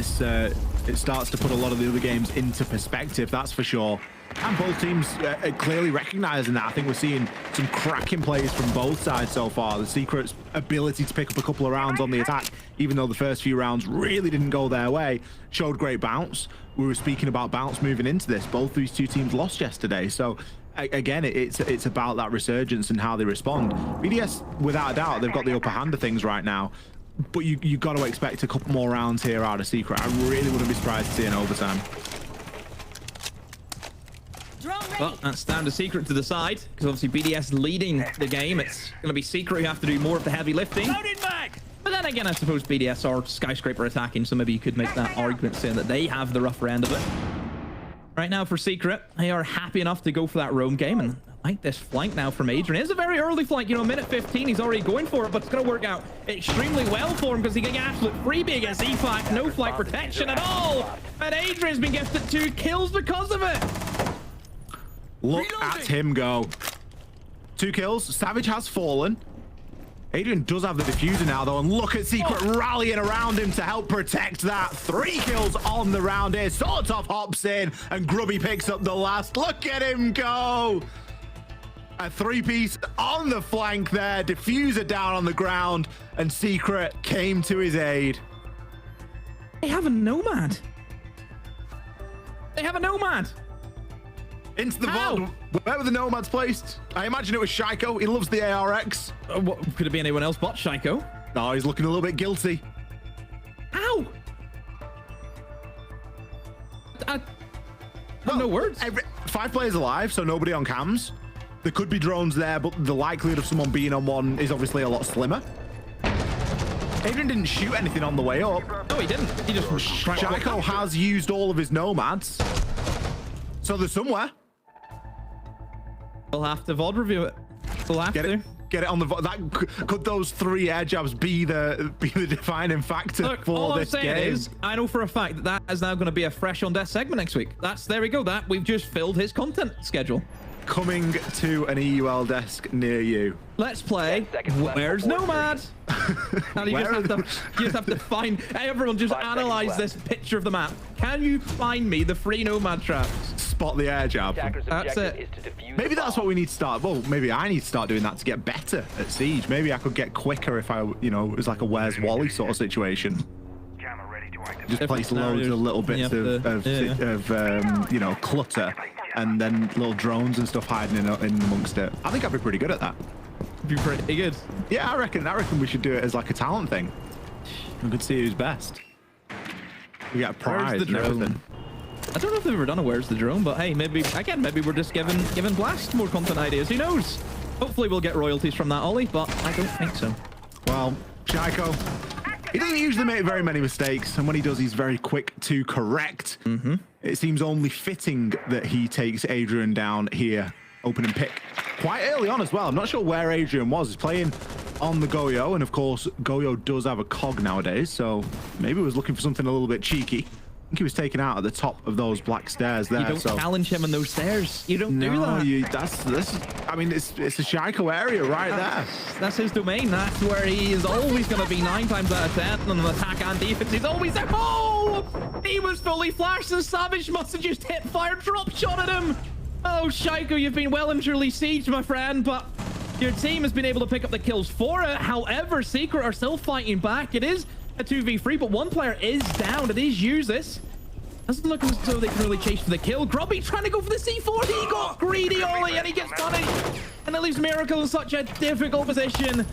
It starts to put a lot of the other games into perspective, that's for sure. And both teams are clearly recognizing that. I think we're seeing some cracking plays from both sides so far. The Secret's ability to pick up a couple of rounds on the attack, even though the first few rounds really didn't go their way, showed great bounce. We were speaking about bounce moving into this. Both these two teams lost yesterday. So again, it's about that resurgence and how they respond. BDS, without a doubt, they've got the upper hand of things right now. But you got to expect a couple more rounds here out of Secret. I really wouldn't be surprised to see an overtime. Well, that's down to Secret to the side, because obviously BDS leading the game. It's going to be Secret who have to do more of the heavy lifting. But then again, I suppose BDS are skyscraper attacking, so maybe you could make that argument saying that they have the rougher end of it. Right now for Secret, they are happy enough to go for that roam game, and I like this flank now from Adrian. It's a very early flank, minute 15, he's already going for it, but it's going to work out extremely well for him because he can get absolute freebie against E-Flank, no flank protection at all. And Adrian's been gifted 2 kills because of it. Look at him go. 2 kills. Savage has fallen. Adrian does have the diffuser now, though, and look at Secret rallying around him to help protect that. 3 kills on the round here. Solotov hops in, and Grubby picks up the last. Look at him go. A 3-piece on the flank there. Diffuser down on the ground, and Secret came to his aid. They have a Nomad. They have a Nomad. Into the vault. Where were the Nomads placed? I imagine it was Shaiko. He loves the ARX. What, could it be anyone else but Shaiko? No, he's looking a little bit guilty. Ow! I have no words. 5 players alive, so nobody on cams. There could be drones there, but the likelihood of someone being on one is obviously a lot slimmer. Adrian didn't shoot anything on the way up. No, he didn't. He just... Shaiko has used all of his Nomads. So they're somewhere. We'll have to VOD review it. We'll have to. Get it on the VOD. That could those 3 air jabs be the defining factor. Look, for all this I'm saying game? is, I know for a fact that is now going to be a fresh on death segment next week. There we go. We've just filled his content schedule. Coming to an EUL desk near you. Let's play Where's Nomad? And you just have to find... Everyone just analyze this picture of the map. Can you find me the free Nomad traps? Spot the air jab. That's it. Maybe that's what we need to start. Well, maybe I need to start doing that to get better at Siege. Maybe I could get quicker if I, it was like a Where's Wally sort of situation. Just place loads of little bits of clutter, and then little drones and stuff hiding in amongst it. I think I'd be pretty good at that. Be pretty good. Yeah, I reckon we should do it as like a talent thing. We could see who's best. We get a prize and everything. I don't know if they've ever done a Where's the Drone, but hey, maybe we're just giving Blast more content ideas. Who knows? Hopefully we'll get royalties from that, Ollie, but I don't think so. Well, Shaiko, he doesn't usually make very many mistakes, and when he does, he's very quick to correct. It seems only fitting that he takes Adrian down here, opening pick, quite early on as well. I'm not sure where Adrian was. He's playing on the Goyo, and of course, Goyo does have a cog nowadays, so maybe he was looking for something a little bit cheeky. I think he was taken out at the top of those black stairs there. You don't challenge him on those stairs. You don't do that. I mean, it's a Shaiko area right there. That's his domain. That's where he is always going to be 9 times out of 10 on attack and defense. He's always there. Oh! He was fully flashed, and Savage must have just hit fire drop shot at him. Oh, Shaiko, you've been well and truly sieged, my friend, but your team has been able to pick up the kills for it. However, Secret are still fighting back. It is a 2v3, but one player is down. It is Usis. Doesn't look as though they can really chase for the kill. Grubby trying to go for the C4. He got greedy Ollie and he gets punished. And it leaves Miracle in such a difficult position.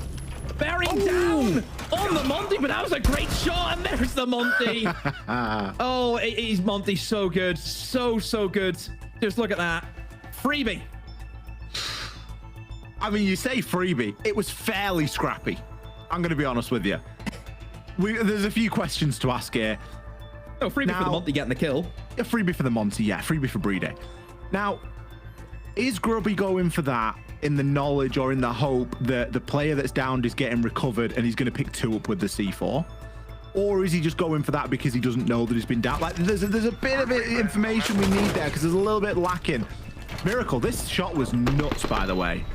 Bearing down on the Monty, but that was a great shot. And there's the Monty. Oh, he's Monty so good. So good. Just look at that. Freebie. I mean, you say freebie. It was fairly scrappy. I'm going to be honest with you. There's a few questions to ask here. Oh, freebie for the Monty getting the kill. A freebie for the Monty, yeah. Freebie for Brede. Now, is Grubby going for that in the knowledge or in the hope that the player that's downed is getting recovered and he's going to pick 2 up with the C4? Or is he just going for that because he doesn't know that he's been down? Like, there's a bit of information we need there because there's a little bit lacking. Miracle, this shot was nuts, by the way.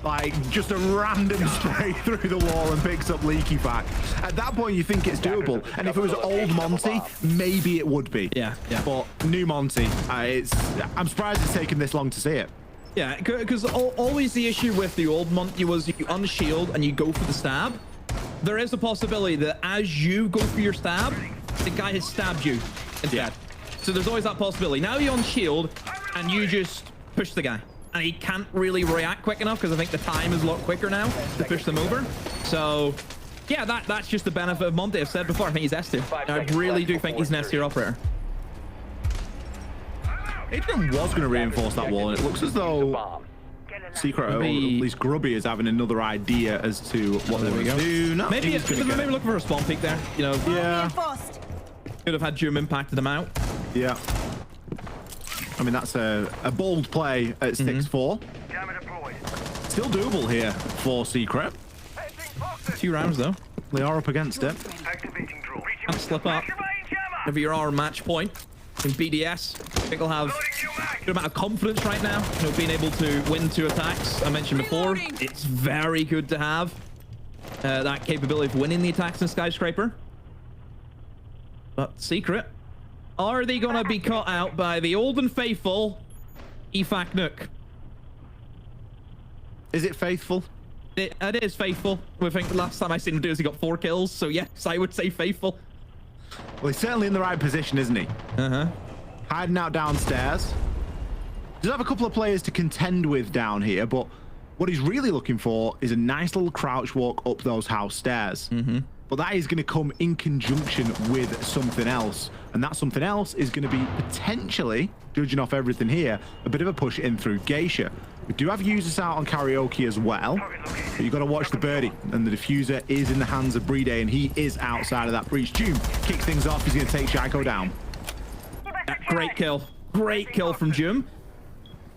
Like, just a random spray through the wall and picks up Leaky Fact. At that point, you think it's doable. And if it was old Monty, maybe it would be. Yeah. But new Monty, I'm surprised it's taken this long to see it. Yeah, because always the issue with the old Monty was you unshield and you go for the stab. There is a possibility that as you go for your stab, the guy has stabbed you instead. Yeah. So there's always that possibility. Now you unshield and you just push the guy. And he can't really react quick enough because I think the time is a lot quicker now to push them over. So, yeah, that's just the benefit of Monty. I've said before, I think he's S-tier. I really do think he's an S-tier operator. Adrian was going to reinforce that wall, and it looks as though Secret, or at least Grubby, is having another idea as to what they're going to do. No, maybe looking for a spawn peek there. You know, yeah. Could have had Doom impacted them out. Yeah. I mean, that's a bold play at 6-4. Still doable here for Secret. 2 rounds, though. They are up against it. Can't slip up. If you're our match point in BDS, I think they'll have a good amount of confidence right now. You know, being able to win 2 attacks. I mentioned before, it's very good to have that capability of winning the attacks in Skyscraper. But Secret, are they going to be caught out by the old and faithful Efak Nook? Is it faithful? It is faithful. I think the last time I seen him do is he got 4 kills. So yes, I would say faithful. Well, he's certainly in the right position, isn't he? Hiding out downstairs. Does have a couple of players to contend with down here, but what he's really looking for is a nice little crouch walk up those house stairs. But that is going to come in conjunction with something else. And that something else is going to be potentially, judging off everything here, a bit of a push in through Geisha. We do have users out on karaoke as well. But you've got to watch the birdie. And the diffuser is in the hands of Brede, and he is outside of that breach. June kicks things off. He's going to take Shaco down. Great kill. Great kill from Jum.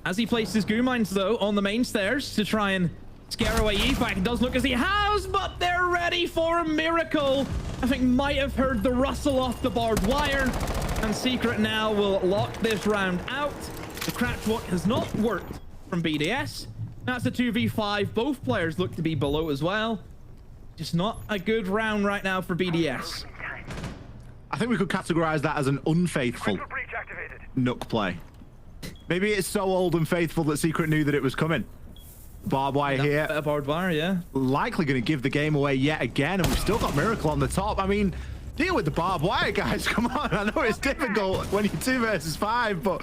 As he places goo mines, though, on the main stairs to try and scare away Efak. It does look as he has, but they're ready for a miracle. I think might have heard the rustle off the barbed wire. And Secret now will lock this round out. The crouch walk has not worked from BDS. That's a 2v5. Both players look to be below as well. Just not a good round right now for BDS. I think we could categorize that as an unfaithful Nook play. Maybe it's so old and faithful that Secret knew that it was coming. Barbed wire here. Barbed wire, yeah. Likely going to give the game away yet again, and we've still got Miracle on the top. I mean, deal with the barbed wire, guys. Come on. I know it's difficult when you're 2 versus 5, but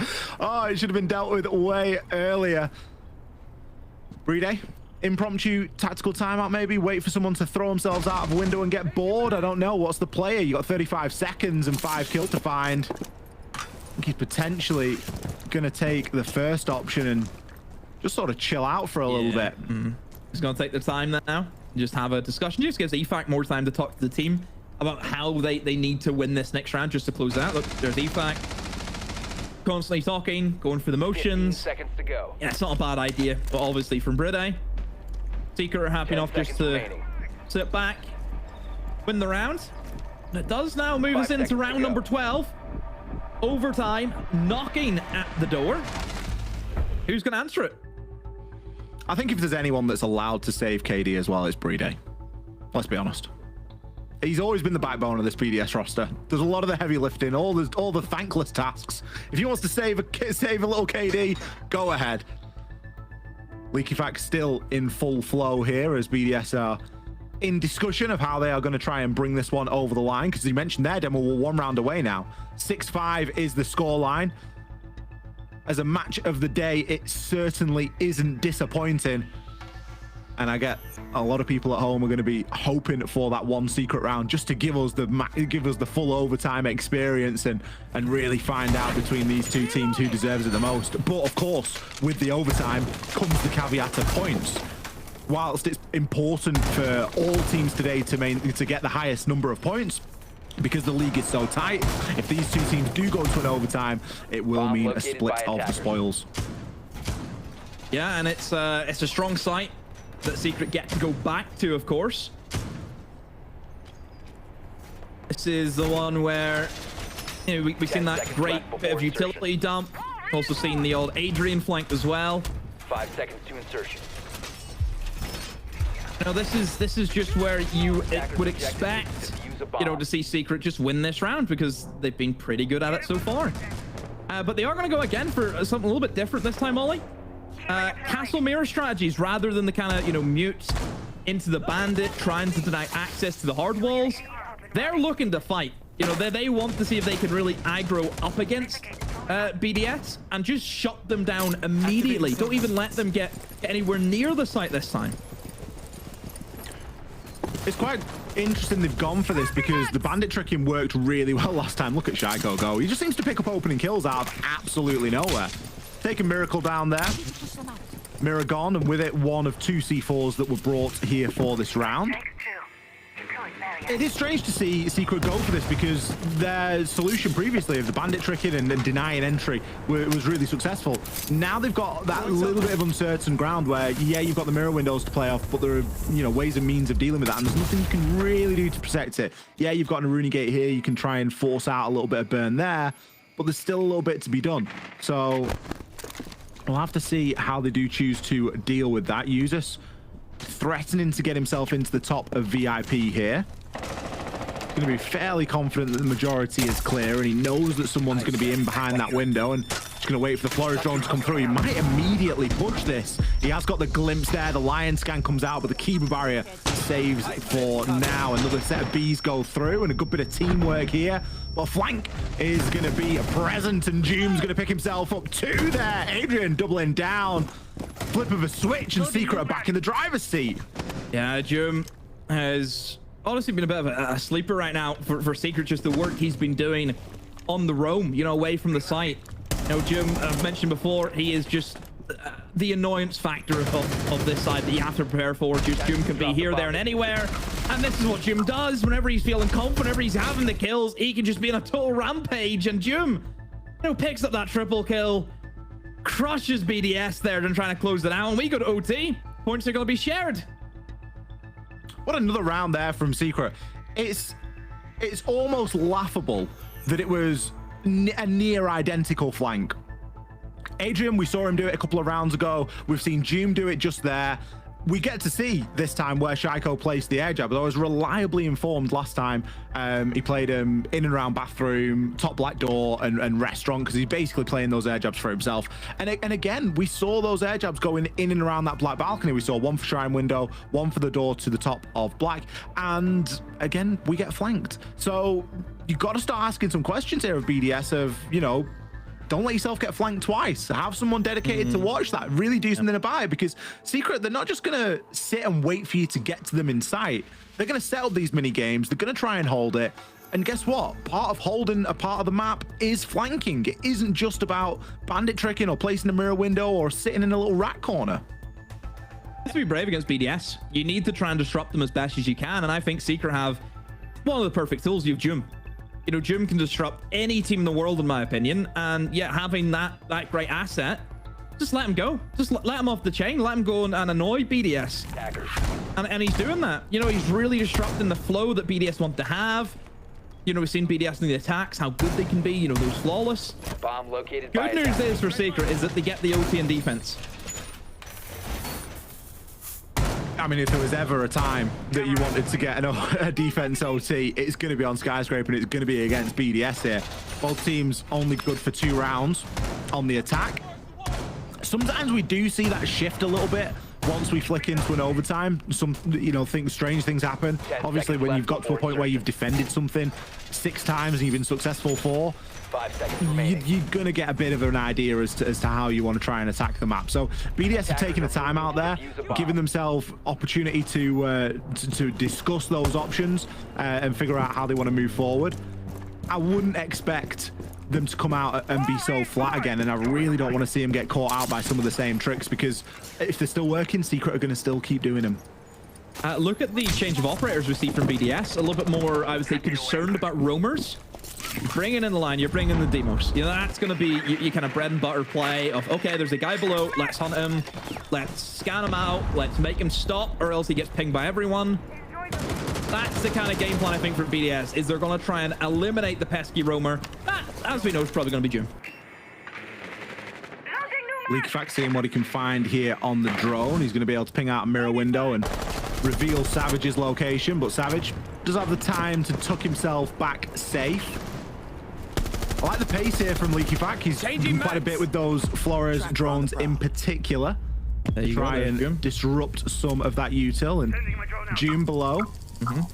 it should have been dealt with way earlier. Brede, impromptu tactical timeout maybe? Wait for someone to throw themselves out of a window and get bored? I don't know. What's the player? You got 35 seconds and 5 kills to find. I think he's potentially going to take the first option and just sort of chill out for a little bit. He's going to take the time now and just have a discussion. Just gives Efak more time to talk to the team about how they need to win this next round just to close out. Look, there's Efak constantly talking, going through the motions. 15 seconds to go. Yeah, it's not a bad idea, but obviously from Brede, Secret are happy enough just to sit back, win the round. And it does now move us into round number 12. Overtime, knocking at the door. Who's going to answer it? I think if there's anyone that's allowed to save KD as well, it's Brede. Let's be honest. He's always been the backbone of this BDS roster. Does a lot of the heavy lifting, all the thankless tasks. If he wants to save a little KD, go ahead. Leaky Fact still in full flow here as BDS are in discussion of how they are going to try and bring this one over the line, because you mentioned there, Demo, we're 1 round away now. 6-5 is the score line. As a match of the day, it certainly isn't disappointing. And I get a lot of people at home are going to be hoping for that one secret round just to give us the full overtime experience and really find out between these two teams who deserves it the most. But of course, with the overtime comes the caveat of points. Whilst it's important for all teams today to get the highest number of points, because the league is so tight, if these two teams do go to an overtime, it will mean a split of the spoils. Yeah, and it's a strong site that Secret get to go back to, of course. This is the one where, you know, we've seen that great bit of utility dump. Also seen the old Adrian flank as well. 5 seconds to insertion. You know, this is just where you would expect, you know, to see Secret just win this round, because they've been pretty good at it so far. But they are going to go again for something a little bit different this time, Ollie. Castle mirror strategies rather than the kind of, you know, mute into the bandit, trying to deny access to the hard walls. They're looking to fight. You know, they want to see if they can really aggro up against BDS and just shut them down immediately. Don't even let them get anywhere near the site this time. It's quite interesting they've gone for this, because the bandit tricking worked really well last time. Look at Shaiko go. He just seems to pick up opening kills out of absolutely nowhere. Taking Miracle down there. Mirror gone, and with it, one of 2 C4s that were brought here for this round. It is strange to see Secret go for this, because their solution previously of the bandit tricking and denying entry was really successful. Now they've got that little bit of uncertain ground where, yeah, you've got the mirror windows to play off, but there are, you know, ways and means of dealing with that, and there's nothing you can really do to protect it. Yeah, you've got an Aruni gate here, you can try and force out a little bit of burn there, but there's still a little bit to be done. So we'll have to see how they do choose to deal with that. Usus threatening to get himself into the top of VIP here. Going to be fairly confident that the majority is clear, and he knows that someone's going to be in behind that window, and just going to wait for the Flourish drone to come through. He might immediately push this. He has got the glimpse there. The Lion scan comes out, but the Kiba barrier saves for now. Another set of Bs go through, and a good bit of teamwork here. Well, flank is going to be present, and Joom's going to pick himself up too there. Adrian doubling down. Flip of a switch, and Secret are back in the driver's seat. Yeah, Joom has honestly been a bit of a sleeper right now for Secret, just the work he's been doing on the roam, you know, away from the site. You know, Joom, I've mentioned before, he is just the annoyance factor of this side that you have to prepare for. Just Joom can be here, there, and anywhere. And this is what Joom does whenever he's feeling confident, whenever he's having the kills. He can just be in a total rampage, and Joom, you know, picks up that triple kill, crushes BDS there and trying to close it out. And we go to OT. Points are going to be shared. What another round there from Secret. It's almost laughable that it was a near identical flank. Adrian, we saw him do it a couple of rounds ago. We've seen Joom do it just there. We get to see this time where Shaiko placed the air jab. I was reliably informed last time he played him in and around bathroom, top black door, and restaurant, because he's basically playing those air jabs for himself. And again, we saw those air jabs going in and around that black balcony. We saw one for Shrine window, one for the door to the top of black. And again, we get flanked. So you've got to start asking some questions here of BDS of, you know, don't let yourself get flanked twice. Have someone dedicated to watch that. Really do something about it, because Secret, they're not just going to sit and wait for you to get to them in sight. They're going to settle these mini games. They're going to try and hold it. And guess what? Part of holding a part of the map is flanking. It isn't just about bandit tricking or placing a mirror window or sitting in a little rat corner. You have to be brave against BDS. You need to try and disrupt them as best as you can. And I think Secret have one of the perfect tools. You've Joom. You know, Joom can disrupt any team in the world, in my opinion. And yeah, having that great asset, just let him go. Just let him off the chain. Let him go and annoy BDS. And he's doing that. You know, he's really disrupting the flow that BDS want to have. You know, we've seen BDS in the attacks, how good they can be. You know, those flawless. Bomb located. Good news is for Secret is that they get the OT and defense. I mean, if there was ever a time that you wanted to get a defense OT, it's going to be on Skyscraper, and it's going to be against BDS here. Both teams only good for 2 rounds on the attack. Sometimes we do see that shift a little bit once we flick into an overtime, some, you know, strange things happen. Obviously, when you've got to a point where you've defended something 6 times and you've been successful 4, 5 seconds remaining. you're going to get a bit of an idea as to how you want to try and attack the map. So BDS are taking the time out there, giving themselves opportunity to discuss those options and figure out how they want to move forward. I wouldn't expect them to come out and be so flat again, and I really don't want to see them get caught out by some of the same tricks, because if they're still working, Secret are going to still keep doing them. Look at the change of operators we see from BDS. A little bit more, I would say, concerned about roamers. Bringing in the line, you're bringing the demos. You know, that's going to be your kind of bread and butter play of, okay, there's a guy below, let's hunt him, let's scan him out, let's make him stop, or else he gets pinged by everyone. That's the kind of game plan, I think, for BDS, is they're going to try and eliminate the pesky roamer. That, as we know, is probably going to be June. Leakyfax seeing what he can find here on the drone. He's going to be able to ping out a mirror window and reveal Savage's location, but Savage does have the time to tuck himself back safe. I like the pace here from Leakyfax. He's done quite a bit with those Flores drones in particular. Try and disrupt some of that util, and June below.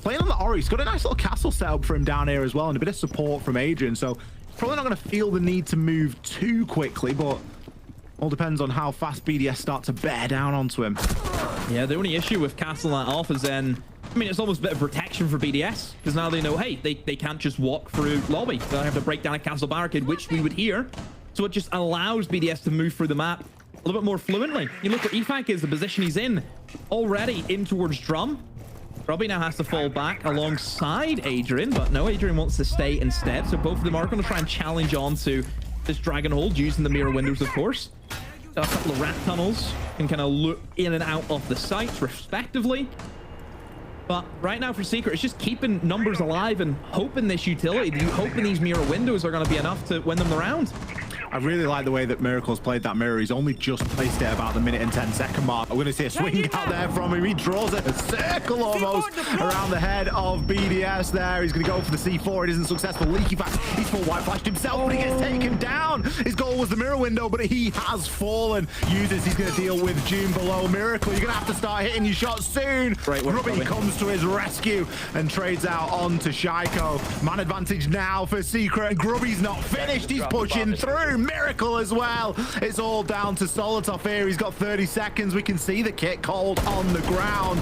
Playing on the Ori, he's got a nice little castle set up for him down here as well, and a bit of support from Adrian, so probably not going to feel the need to move too quickly, but all depends on how fast BDS start to bear down onto him. Yeah, the only issue with castling that off is then, I mean, it's almost a bit of protection for BDS, because now they know, hey, they can't just walk through lobby. They have to break down a castle barricade, which we would hear. So it just allows BDS to move through the map a little bit more fluently. You look where EFAC is, the position he's in, already in towards Drum. Robbie now has to fall back alongside Adrian, but no, Adrian wants to stay instead. So both of them are going to try and challenge on to this dragon hold using the mirror windows, of course. A couple of rat tunnels can kind of look in and out of the sites respectively. But right now for Secret, it's just keeping numbers alive and hoping this utility, hoping these mirror windows are going to be enough to win them the round. I really like the way that Miracle's played that mirror. He's only just placed it about the minute and 10-second mark. We're going to see a swing out there from him. He draws a circle almost around the head of BDS there. He's going to go for the C4. It isn't successful. Leakyfax, he's full white flashed himself, but he gets taken down. His goal was the mirror window, but he has fallen. Users, he's going to deal with June below. Miracle, you're going to have to start hitting your shots soon. Grubby comes to his rescue and trades out onto Shaiko. Man advantage now for Secret, and Grubby's not finished. He's pushing through. Miracle as well. It's all down to Solotov here. He's got 30 seconds. We can see the kit cold on the ground.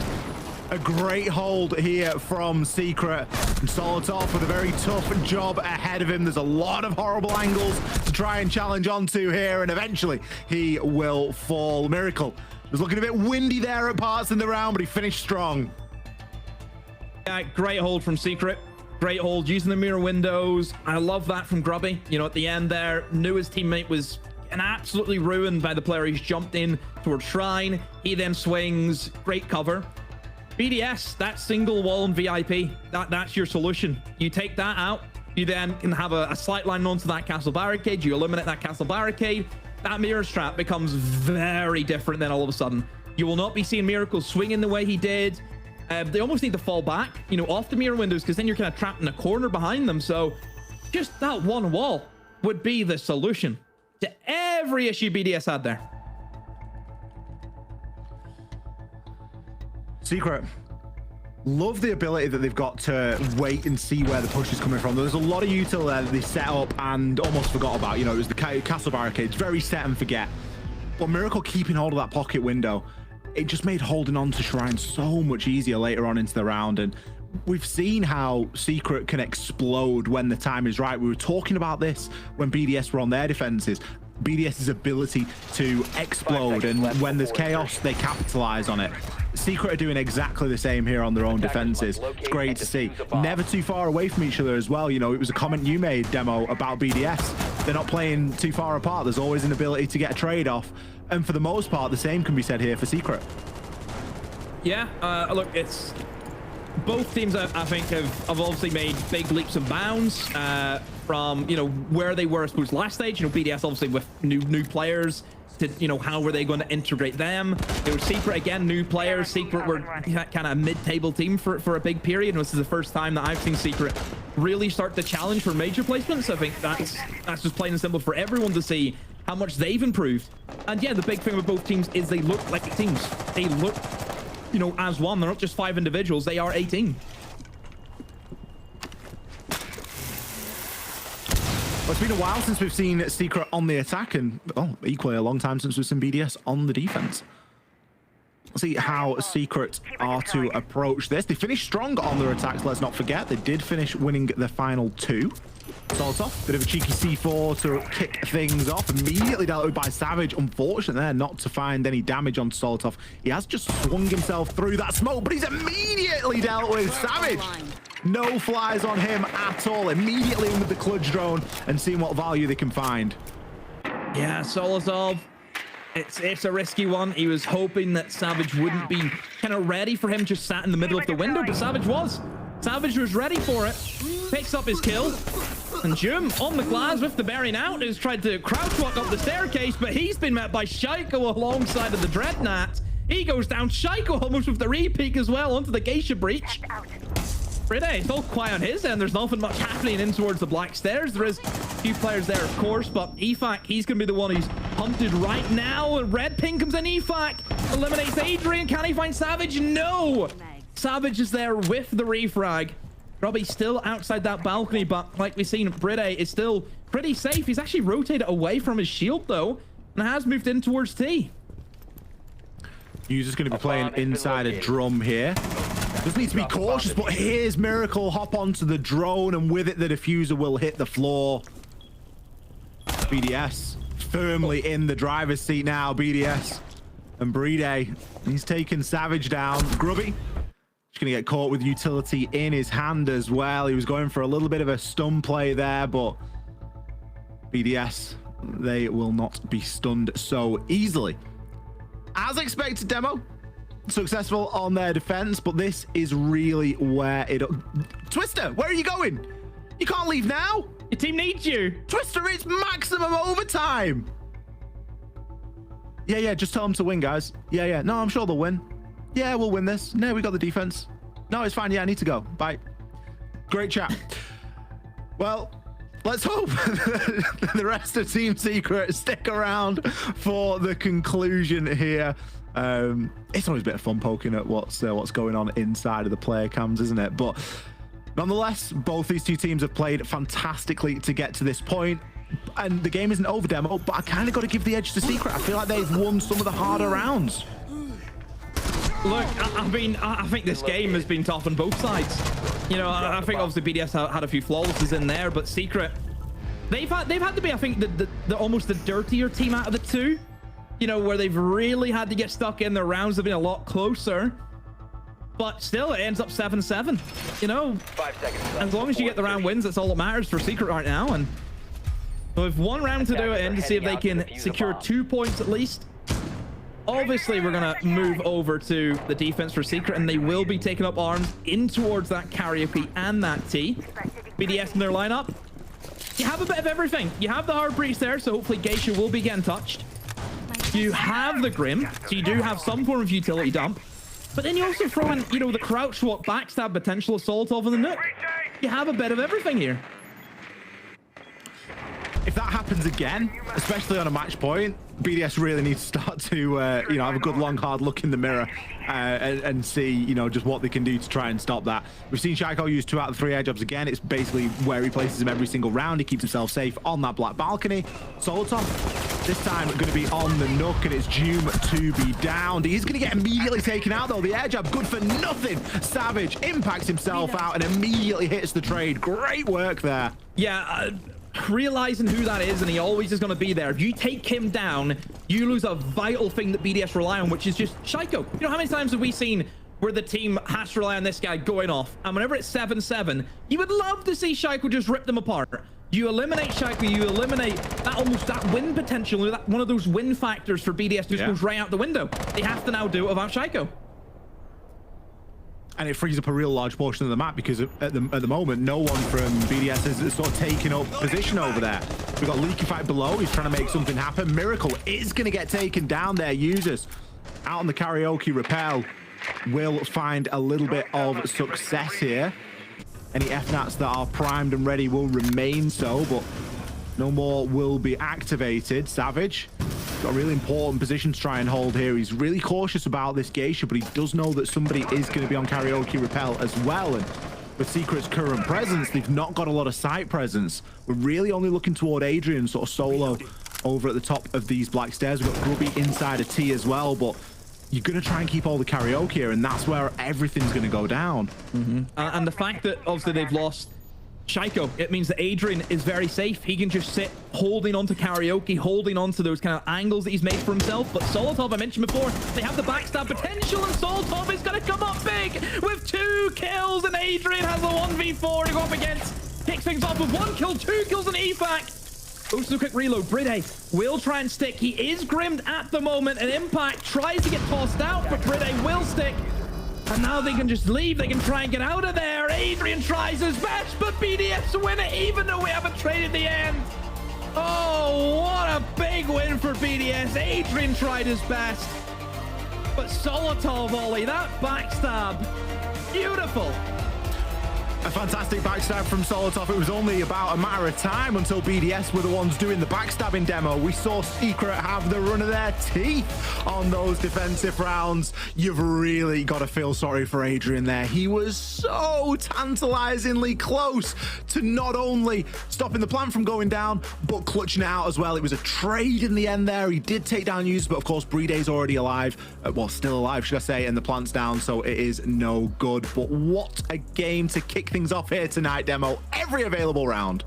A great hold here from Secret. And Solotov with a very tough job ahead of him. There's a lot of horrible angles to try and challenge onto here, and eventually he will fall. Miracle was looking a bit windy there at parts in the round, but he finished strong. Yeah, great hold from Secret. Great hold using the mirror windows. I love that from Grubby. You know, at the end there, knew his teammate was absolutely ruined by the player. He's jumped in towards Shrine. He then swings. Great cover. BDS, that single wall and VIP, that's your solution. You take that out. You then can have a slight line onto that castle barricade. You eliminate that castle barricade. That mirror strap becomes very different then all of a sudden. You will not be seeing Miracle swinging the way he did. They almost need to fall back, you know, off the mirror windows, because then you're kind of trapped in a corner behind them. So just that one wall would be the solution to every issue BDS had there. Secret, love the ability that they've got to wait and see where the push is coming from. There's a lot of util there that they set up and almost forgot about. You know, it was the castle barricades, very set and forget. But Miracle keeping hold of that pocket window, it just made holding on to Shrine so much easier later on into the round. And we've seen how Secret can explode when the time is right. We were talking about this when BDS were on their defenses. BDS's ability to explode, and when there's chaos, they capitalize on it. Secret are doing exactly the same here on their own defenses. It's great to see. Never too far away from each other as well. You know, it was a comment you made, Demo, about BDS. They're not playing too far apart. There's always an ability to get a trade-off. And for the most part, the same can be said here for Secret. Yeah, look, it's both teams I think have obviously made big leaps and bounds from, you know, where they were, I suppose, last stage. You know, BDS obviously with new players. To, you know, how were they going to integrate them? They were Secret again, new players. Secret were kind of a mid-table team for a big period. And this is the first time that I've seen Secret really start to challenge for major placements. I think that's just plain and simple for everyone to see how much they've improved. And yeah, the big thing with both teams is they look like teams. They look, you know, as one. They're not just 5 individuals. They are a team. Well, it's been a while since we've seen Secret on the attack, and equally a long time since we've seen BDS on the defense. Let's see how Secret are to approach this. They finished strong on their attacks, let's not forget. They did finish winning the final 2. Solotov, bit of a cheeky C4 to kick things off. Immediately dealt with by Savage. Unfortunate there not to find any damage on Solotov. He has just swung himself through that smoke, but he's immediately dealt with. Savage, no flies on him at all. Immediately in with the Kludge drone and seeing what value they can find. Yeah, Solotov, it's a risky one. He was hoping that Savage wouldn't be kind of ready for him, just sat in the middle of the window, but Savage was. Savage was ready for it. Picks up his kill. And Jum on the glass with the bearing out has tried to crouch walk up the staircase, but he's been met by Shaiko alongside of the Dreadnought. He goes down. Shaiko almost with the repeak as well onto the Geisha breach. Bride, it's all quiet on his end. There's nothing much happening in towards the black stairs. There is a few players there, of course, but EFAC, he's going to be the one who's hunted right now. And Red Ping comes in. EFAC eliminates Adrian. Can he find Savage? No! Savage is there with the refrag. Robbie still outside that balcony, but like we've seen, Bride is still pretty safe. He's actually rotated away from his shield, though, and has moved in towards T. User's going to be playing inside a drum here. Just needs to be cautious, but here's Miracle. Hop onto the drone, and with it, the diffuser will hit the floor. BDS firmly in the driver's seat now. BDS and Bride. He's taken Savage down. Grubby just gonna get caught with utility in his hand as well. He was going for a little bit of a stun play there, but BDS, they will not be stunned so easily. As expected, Demo successful on their defense, but this is really where it... Twister, where are you going? You can't leave now. Your team needs you. Twister, it's maximum overtime. Yeah, just tell them to win, guys. Yeah. No, I'm sure they'll win. Yeah, we'll win this. No, we got the defense. No, it's fine. Yeah, I need to go. Bye. Great chat. Well, let's hope the rest of Team Secret stick around for the conclusion here. It's always a bit of fun poking at what's going on inside of the player cams, isn't it? But nonetheless, both these two teams have played fantastically to get to this point. And the game isn't over, Demo, but I kind of got to give the edge to Secret. I feel like they've won some of the harder rounds. Look, I think this game has been tough on both sides. You know, I think obviously BDS had a few flawlesses in there, but Secret, they've had to be, I think, the almost the dirtier team out of the two. You know, where they've really had to get stuck in. Their rounds have been a lot closer. But still, it ends up 7-7. You know, 5 seconds left. As long as you get the round wins, that's all that matters for Secret right now. And so with one round to do it in to see if they can secure 2 points at least. Obviously, we're going to move over to the defense for Secret, and they will be taking up arms in towards that Karaoke and that T. BDS in their lineup. You have a bit of everything. You have the hard breach there, so hopefully Geisha will be getting touched. You have the Grim, so you do have some form of utility dump. But then you also throw in, you know, the crouch walk, backstab potential assault over the Nook. You have a bit of everything here. If that happens again, especially on a match point, BDS really needs to start to, you know, have a good long hard look in the mirror and see, you know, just what they can do to try and stop that. We've seen Shaiko use 2 out of 3 air jobs again. It's basically where he places him every single round. He keeps himself safe on that black balcony. Solotov, this time going to be on the Nook, and it's Doom to be downed. He's going to get immediately taken out, though. The air job, good for nothing. Savage impacts himself out and immediately hits the trade. Great work there. Yeah, realizing who that is, and he always is going to be there. If you take him down, you lose a vital thing that BDS rely on, which is just Shaiko. You know, how many times have we seen where the team has to rely on this guy going off? And whenever it's 7-7, you would love to see Shaiko just rip them apart. You eliminate Shaiko, you eliminate that almost that win potential, that one of those win factors for BDS just goes right out the window. They have to now do it without Shaiko. And it frees up a real large portion of the map because at the moment, no one from BDS is sort of taking up position over there. We've got Leaky Fight below. He's trying to make something happen. Miracle is going to get taken down there. Users out on the Karaoke Repel will find a little bit of success here. Any FNATs that are primed and ready will remain so, but No more will be activated. Savage got a really important position to try and hold here. He's really cautious about this geisha, but he does know that somebody is going to be on karaoke repel as well. And with Secret's current presence, they've not got a lot of site presence. We're really only looking toward Adrian sort of solo over at the top of these black stairs. We've got Grubby inside a T as well, but you're going to try and keep all the karaoke here, and that's where everything's going to go down. And the fact that obviously they've lost Shaiko, it means that Adrian is very safe. He can just sit holding on to karaoke, holding on to those kind of angles that he's made for himself. But Solotov, I mentioned before, they have the backstab potential, and Solotov is going to come up big with 2 kills, and Adrian has a 1v4 to go up against. Kicks things off with 1 kill, 2 kills, and evac. Goes to a quick reload. Bride will try and stick. He is grimmed at the moment, and Impact tries to get tossed out, but Bride will stick. And now they can just leave. They can try and get out of there. Adrian tries his best, but BDS win it, even though we haven't traded the end. Oh, what a big win for BDS. Adrian tried his best. But Solotov volley, that backstab, beautiful. A fantastic backstab from Solotov. It was only about a matter of time until BDS were the ones doing the backstabbing demo. We saw Secret have the run of their teeth on those defensive rounds. You've really got to feel sorry for Adrian there. He was so tantalizingly close to not only stopping the plant from going down, but clutching it out as well. It was a trade in the end there. He did take down Hughes, but of course, Bride's already alive. Well, still alive, should I say, and the plant's down, so it is no good. But what a game to kick things off here tonight, Demo. Every available round.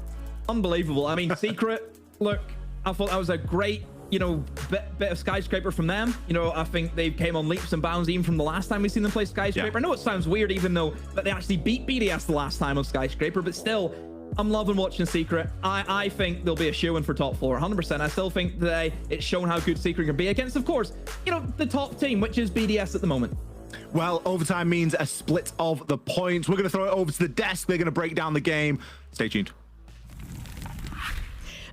Unbelievable. I mean, Secret, look, I thought that was a great, you know, bit of Skyscraper from them. You know, I think they came on leaps and bounds even from the last time we've seen them play Skyscraper. Yeah. I know it sounds weird, even though that they actually beat BDS the last time on Skyscraper, but still, I'm loving watching Secret. I think they'll be a shoo-in for top 4, 100%. I still think that it's shown how good Secret can be against, of course, you know, the top team, which is BDS at the moment. Well, overtime means a split of the points. We're going to throw it over to the desk. They're going to break down the game. Stay tuned.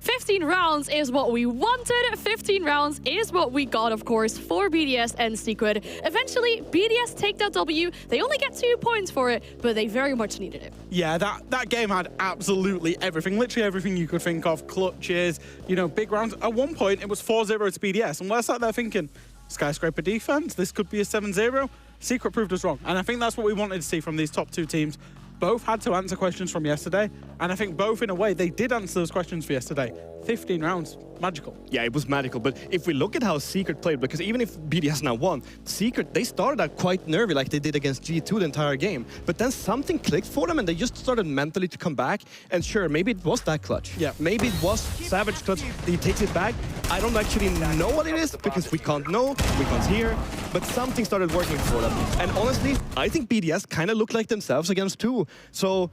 15 rounds is what we wanted. 15 rounds is what we got, of course, for BDS and Secret. Eventually, BDS take that W. They only get 2 points for it, but they very much needed it. Yeah, that game had absolutely everything, literally everything you could think of. Clutches, you know, big rounds. At one point, it was 4-0 to BDS, and we're sat there thinking, Skyscraper defense, this could be a 7-0. Secret proved us wrong, and I think that's what we wanted to see from these top 2 teams. Both had to answer questions from yesterday, and I think both, in a way, they did answer those questions for yesterday. 15 rounds, magical. Yeah, it was magical, but if we look at how Secret played, because even if BDS now won, Secret, they started out quite nervy like they did against G2 the entire game, but then something clicked for them and they just started mentally to come back, and sure, maybe it was that clutch. Yeah. Maybe it was Savage clutch, he takes it back. I don't actually know what it is, because we can't know, we can't hear, but something started working for them. And honestly, I think BDS kind of looked like themselves against 2. So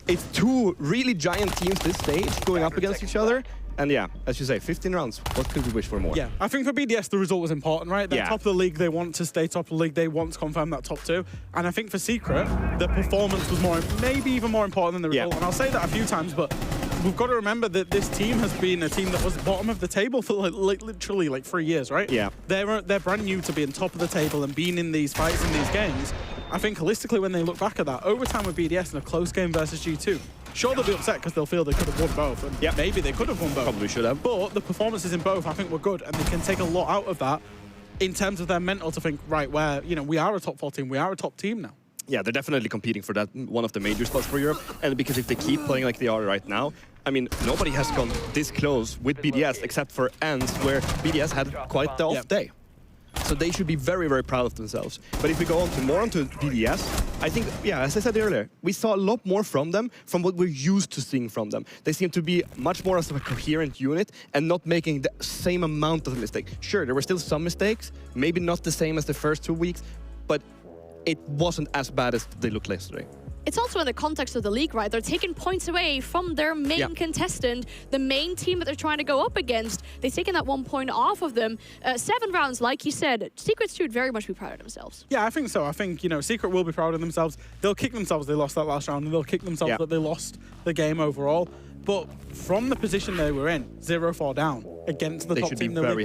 it's 2 really giant teams this stage going up against each other. And yeah, as you say, 15 rounds. What could we wish for more? Yeah, I think for BDS, the result was important, right? They're top of the league. They want to stay top of the league. They want to confirm that top 2. And I think for Secret, the performance was maybe even more important than the result. And I'll say that a few times, but we've got to remember that this team has been a team that was bottom of the table for literally like 3 years, right? Yeah. They're brand new to being top of the table and being in these fights, in these games. I think holistically, when they look back at that, overtime with BDS in a close game versus G2, sure, they'll be upset because they'll feel they could have won both. And maybe they could have won both. Probably should have. But the performances in both, I think, were good, and they can take a lot out of that in terms of their mental to think, right, we are a top 4 team, we are a top team now. Yeah, they're definitely competing for that, one of the major spots for Europe. And because if they keep playing like they are right now, I mean, nobody has gone this close with BDS except for ENCE, where BDS had quite the off day. So they should be very, very proud of themselves. But if we go on to more onto BDS, I think, yeah, as I said earlier, we saw a lot more from them from what we're used to seeing from them. They seem to be much more of a coherent unit and not making the same amount of mistakes. Sure, there were still some mistakes, maybe not the same as the first 2 weeks, but it wasn't as bad as they looked yesterday. It's also in the context of the league, right? They're taking points away from their main contestant, the main team that they're trying to go up against. They've taken that 1 point off of them. 7 rounds, like you said, Secret should very much be proud of themselves. Yeah, I think so. I think, you know, Secret will be proud of themselves. They'll kick themselves they lost that last round, and they'll kick themselves that they lost the game overall. But from the position they were in, 0-4 down against the top team, they'll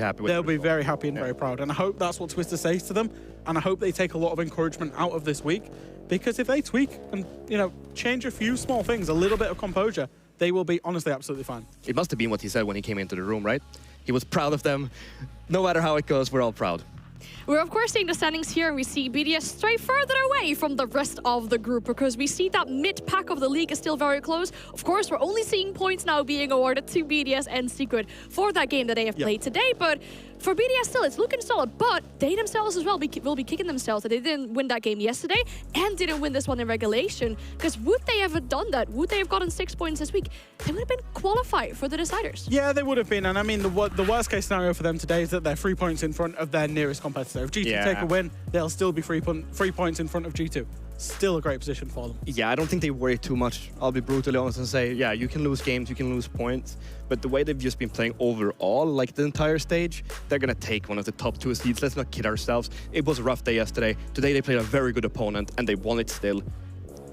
be very happy and very proud. And I hope that's what Twister says to them. And I hope they take a lot of encouragement out of this week. Because if they tweak and, you know, change a few small things, a little bit of composure, they will be honestly absolutely fine. It must have been what he said when he came into the room, right? He was proud of them. No matter how it goes, we're all proud. We're of course seeing the standings here, and we see BDS stray further away from the rest of the group because we see that mid-pack of the league is still very close. Of course, we're only seeing points now being awarded to BDS and Secret for that game that they have played today, but for BDS still, it's looking solid, but they themselves as well will be kicking themselves that they didn't win that game yesterday and didn't win this one in regulation, because would they have done that? Would they have gotten 6 points this week? They would have been qualified for the deciders. Yeah, they would have been, and I mean, the worst case scenario for them today is that they're 3 points in front of their nearest competitor. If G2 take a win, they'll still be 3 points in front of G2. Still a great position for them. Yeah, I don't think they worry too much. I'll be brutally honest and say, yeah, you can lose games, you can lose points, but the way they've just been playing overall, like the entire stage, they're going to take one of the top 2 seeds. Let's not kid ourselves. It was a rough day yesterday. Today they played a very good opponent and they won it still.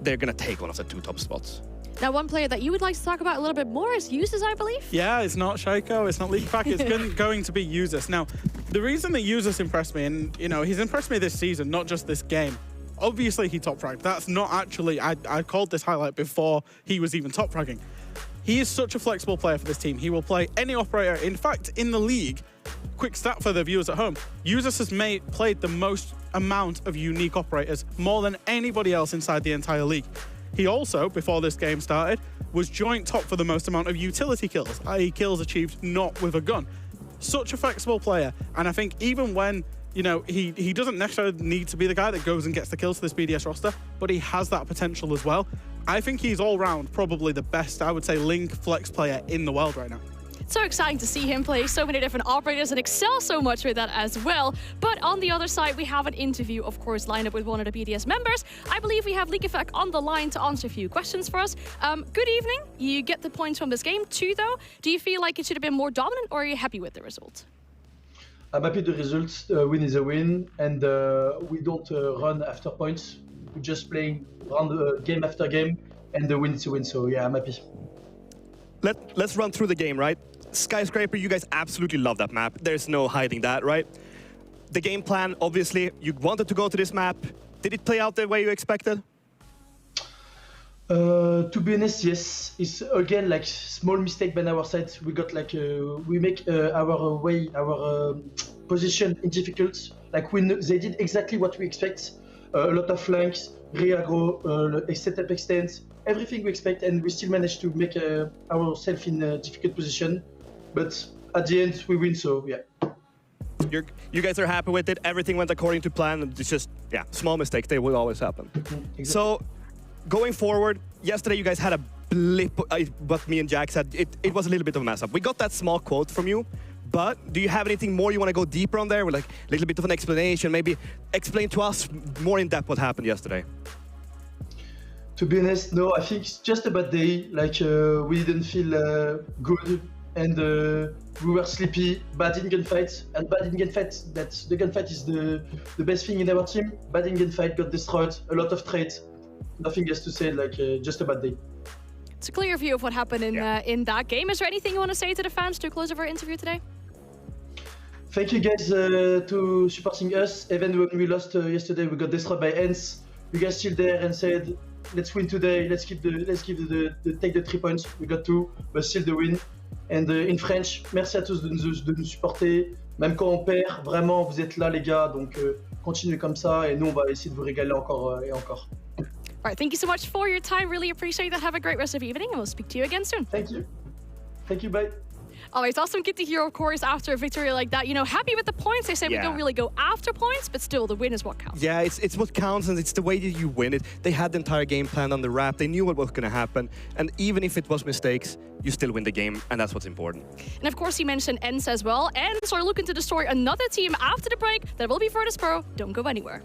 They're going to take one of the 2 top spots. Now, one player that you would like to talk about a little bit more is Uses, I believe. Yeah, it's not Shaiko, it's not Leakback, it's going to be Uses. Now, the reason that Uses impressed me, and you know, he's impressed me this season, not just this game. Obviously, he top fragged. That's not actually, I called this highlight before he was even top fragging. He is such a flexible player for this team. He will play any operator. In fact, in the league, quick stat for the viewers at home, Uses has played the most amount of unique operators, more than anybody else inside the entire league. He also, before this game started, was joint top for the most amount of utility kills, i.e. kills achieved not with a gun. Such a flexible player, and I think even when, you know, he doesn't necessarily need to be the guy that goes and gets the kills for this BDS roster, but he has that potential as well. I think he's all-round probably the best, I would say, Link flex player in the world right now. So exciting to see him play so many different operators and excel so much with that as well. But on the other side, we have an interview, of course, lined up with one of the BDS members. I believe we have Leakback on the line to answer a few questions for us. Good evening. You get the points from this game too, though. Do you feel like it should have been more dominant, or are you happy with the result? I'm happy with the results. Win is a win, and we don't run after points. We're just playing game after game, and the win is a win. So yeah, I'm happy. Let's run through the game, right? Skyscraper, you guys absolutely love that map. There's no hiding that, right? The game plan, obviously, you wanted to go to this map. Did it play out the way you expected? To be honest, yes. It's again like small mistake by our side. We got like we make our position difficult. Like they did exactly what we expect. A lot of flanks, re-aggro, setup extents, everything we expect, and we still managed to make ourselves in a difficult position. But at the end, we win. So yeah. You guys are happy with it. Everything went according to plan. It's just small mistakes. They will always happen. Exactly. So. Going forward, yesterday you guys had a blip, but me and Jack said it was a little bit of a mess up. We got that small quote from you, but do you have anything more you want to go deeper on there with, like a little bit of an explanation? Maybe explain to us more in depth what happened yesterday. To be honest, no, I think it's just a bad day. Like we didn't feel good, and we were sleepy, bad in gunfights, and bad in gunfights. That's the gunfight is the best thing in our team. Bad in gunfight, got destroyed, a lot of trades. Nothing else to say, like just a bad day. It's a clear view of what happened in that game. Is there anything you want to say to the fans to close our interview today? Thank you guys to supporting us. Even when we lost yesterday, we got destroyed by Ents. You guys still there and said, let's win today. Let's take the 3 points. We got 2, but still the win. And in French, merci à tous de nous supporter. Même quand on perd, vraiment, vous êtes là, les gars. Donc continuez comme ça, et nous, on va essayer de vous régaler encore et encore. All right, thank you so much for your time. Really appreciate that. Have a great rest of the evening, and we'll speak to you again soon. Thank you. Thank you, bye. Always awesome. Good to hear, of course, after a victory like that. You know, happy with the points. They say we don't really go after points, but still, the win is what counts. Yeah, it's what counts, and it's the way that you win it. They had the entire game planned on the wrap. They knew what was going to happen, and even if it was mistakes, you still win the game, and that's what's important. And of course, he mentioned Ents as well. Ents are looking to destroy another team after the break. That will be Virtus Pro. Don't go anywhere.